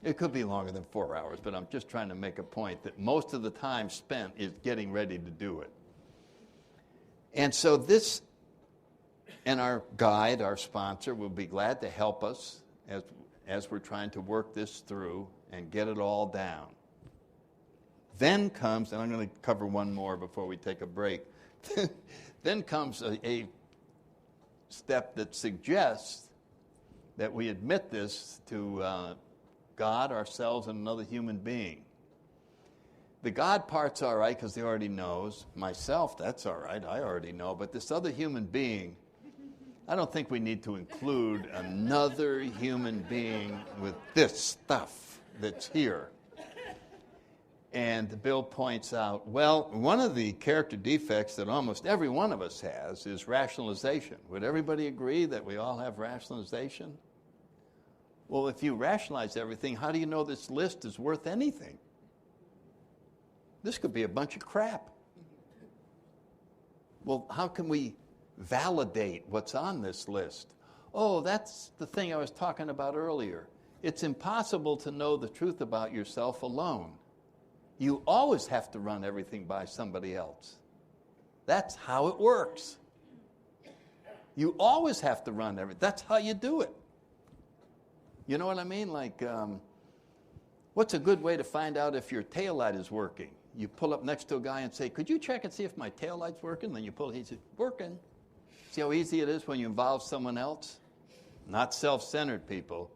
It could be longer than 4 hours, but I'm just trying to make a point that most of the time spent is getting ready to do it. And so this, and our guide, our sponsor, will be glad to help us as we're trying to work this through and get it all down. Then comes, and I'm going to cover one more before we take a break, then comes a step that suggests that we admit this to God, ourselves, and another human being. The God part's all right because he already knows. Myself, that's all right, I already know. But this other human being, I don't think we need to include another human being with this stuff that's here. And Bill points out, well, one of the character defects that almost every one of us has is rationalization. Would everybody agree that we all have rationalization? Well, if you rationalize everything, how do you know this list is worth anything? This could be a bunch of crap. Well, how can we validate what's on this list? Oh, that's the thing I was talking about earlier. It's impossible to know the truth about yourself alone. You always have to run everything by somebody else. That's how it works. You always have to run everything. That's how you do it. You know what I mean? Like, what's a good way to find out if your taillight is working? You pull up next to a guy and say, could you check and see if my taillight's working? Then you pull it, he says, working. See how easy it is when you involve someone else? Not self-centered people.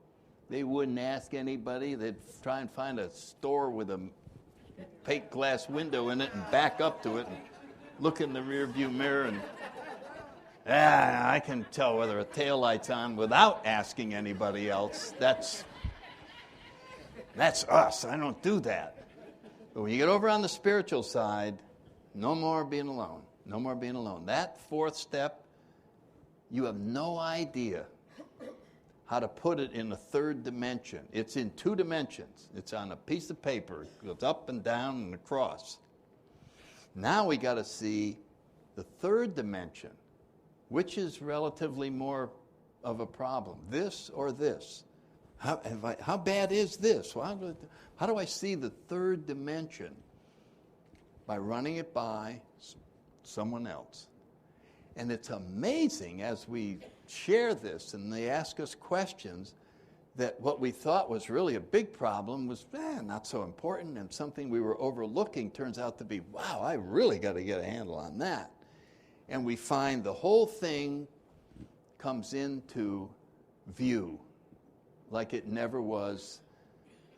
They wouldn't ask anybody. They'd try and find a store with a fake glass window in it and back up to it and look in the rearview mirror and, I can tell whether a taillight's on without asking anybody else. That's us. I don't do that. But when you get over on the spiritual side, no more being alone. No more being alone. That fourth step, you have no idea how to put it in a third dimension. It's in 2 dimensions. It's on a piece of paper. It goes up and down and across. Now we got to see the third dimension. Which is relatively more of a problem, this or this? How bad is this? Well, how do I see the third dimension? By running it by someone else. And it's amazing as we share this and they ask us questions that what we thought was really a big problem was not so important, and something we were overlooking turns out to be, wow, I really got to get a handle on that. And we find the whole thing comes into view like it never was.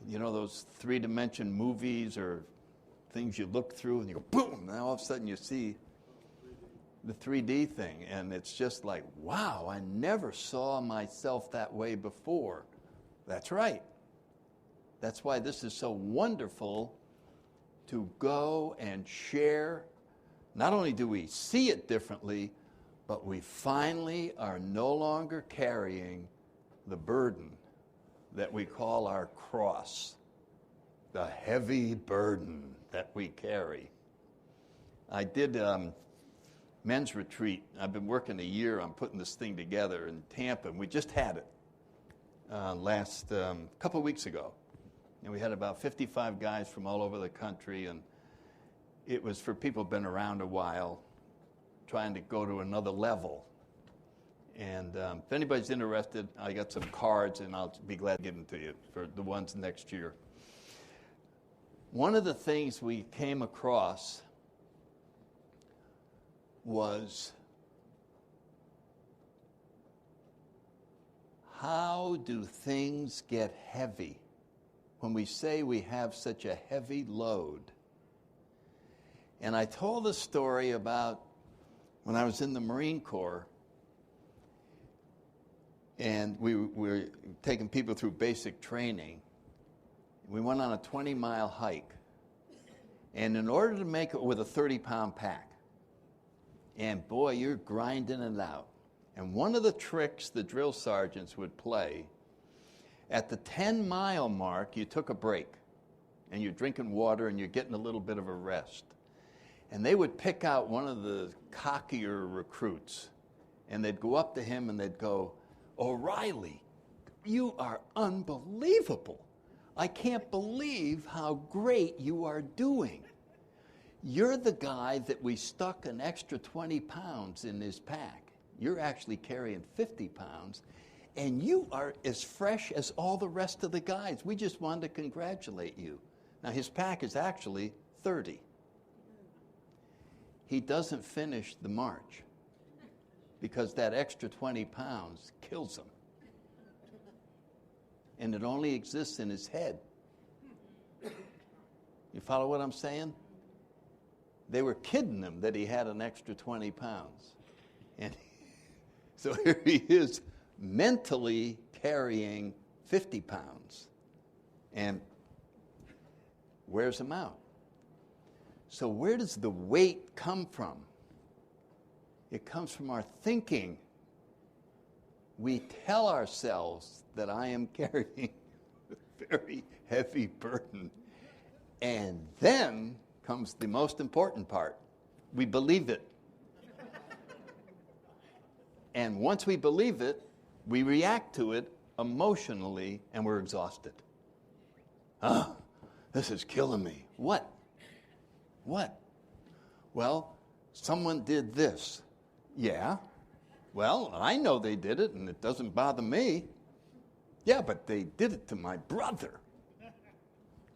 You know those 3-dimension movies or things you look through and you go, boom, and all of a sudden you see the 3D thing. And it's just like, wow, I never saw myself that way before. That's right. That's why this is so wonderful to go and share. Not only do we see it differently, but we finally are no longer carrying the burden that we call our cross, the heavy burden that we carry. I did men's retreat. I've been working a year on putting this thing together in Tampa, and we just had it last couple weeks ago. And we had about 55 guys from all over the country, and it was for people who've been around a while, trying to go to another level. And if anybody's interested, I got some cards, and I'll be glad to give them to you for the ones next year. One of the things we came across was how do things get heavy when we say we have such a heavy load? And I told a story about when I was in the Marine Corps, and we were taking people through basic training. We went on a 20-mile hike. And in order to make it with a 30-pound pack, and boy, you're grinding it out. And one of the tricks the drill sergeants would play, at the 10-mile mark, you took a break. And you're drinking water and you're getting a little bit of a rest. And they would pick out one of the cockier recruits. And they'd go up to him and they'd go, "O'Reilly, you are unbelievable. I can't believe how great you are doing. You're the guy that we stuck an extra 20 pounds in his pack. You're actually carrying 50 pounds, and you are as fresh as all the rest of the guys. We just wanted to congratulate you." Now, his pack is actually 30. He doesn't finish the march because that extra 20 pounds kills him. And it only exists in his head. You follow what I'm saying? They were kidding him that he had an extra 20 pounds. And so here he is mentally carrying 50 pounds and wears him out. So where does the weight come from? It comes from our thinking. We tell ourselves that I am carrying a very heavy burden. And then comes the most important part. We believe it. And once we believe it, we react to it emotionally, and we're exhausted. This is killing me. What? Well, someone did this. Yeah. Well, I know they did it, and it doesn't bother me. Yeah, but they did it to my brother.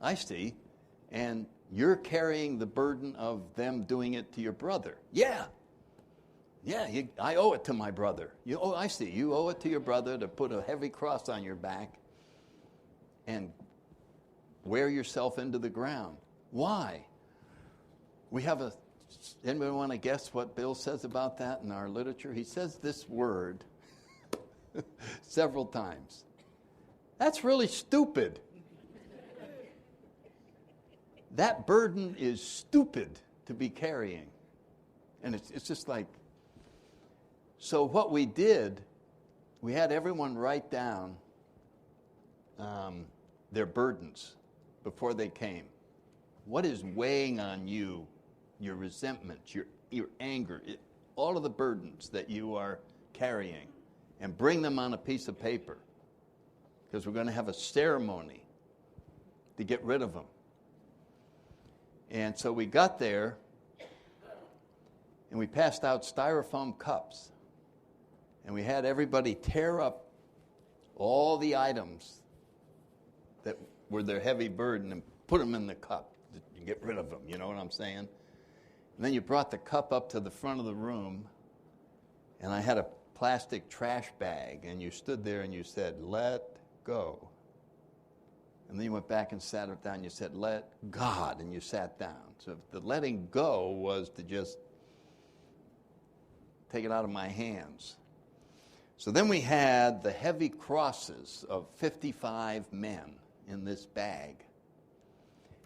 I see. And you're carrying the burden of them doing it to your brother. Yeah, I owe it to my brother. I see. You owe it to your brother to put a heavy cross on your back and wear yourself into the ground. Why? Anybody want to guess what Bill says about that in our literature? He says this word several times. That's really stupid. That burden is stupid to be carrying. And it's just like, so what we did, we had everyone write down their burdens before they came. What is weighing on you, your resentment, your anger, all of the burdens that you are carrying, and bring them on a piece of paper, because we're going to have a ceremony to get rid of them. And so we got there, and we passed out styrofoam cups. And we had everybody tear up all the items that were their heavy burden and put them in the cup to get rid of them, you know what I'm saying? And then you brought the cup up to the front of the room, and I had a plastic trash bag, and you stood there and you said, "Let go." And then you went back and sat it down, and you said, "Let God," and you sat down. So the letting go was to just take it out of my hands. So then we had the heavy crosses of 55 men in this bag.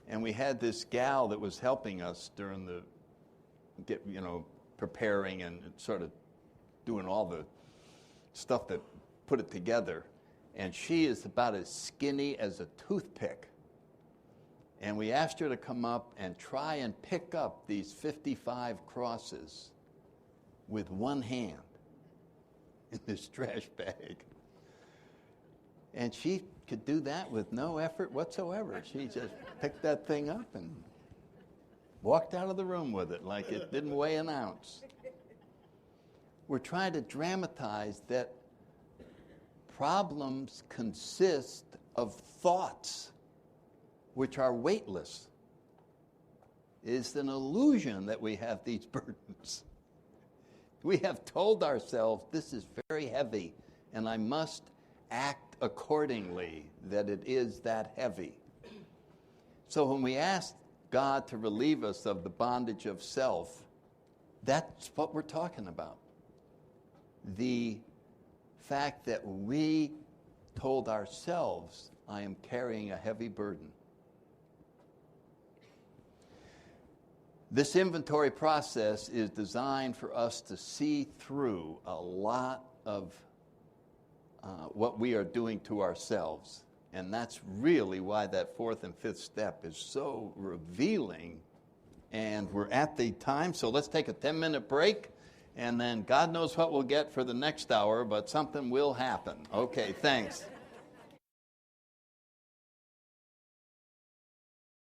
And we had this gal that was helping us during the, preparing and sort of doing all the stuff that put it together. And she is about as skinny as a toothpick. And we asked her to come up and try and pick up these 55 crosses with one hand in this trash bag. And she could do that with no effort whatsoever. She just picked that thing up and walked out of the room with it like it didn't weigh an ounce. We're trying to dramatize that problems consist of thoughts which are weightless. It's an illusion that we have these burdens. We have told ourselves this is very heavy and I must act accordingly, that it is that heavy. So when we ask God to relieve us of the bondage of self, that's what we're talking about. The fact that we told ourselves, I am carrying a heavy burden. This inventory process is designed for us to see through a lot of what we are doing to ourselves. And that's really why that fourth and fifth step is so revealing. And we're at the time, so let's take a 10-minute break. And then God knows what we'll get for the next hour, but something will happen. Okay, thanks.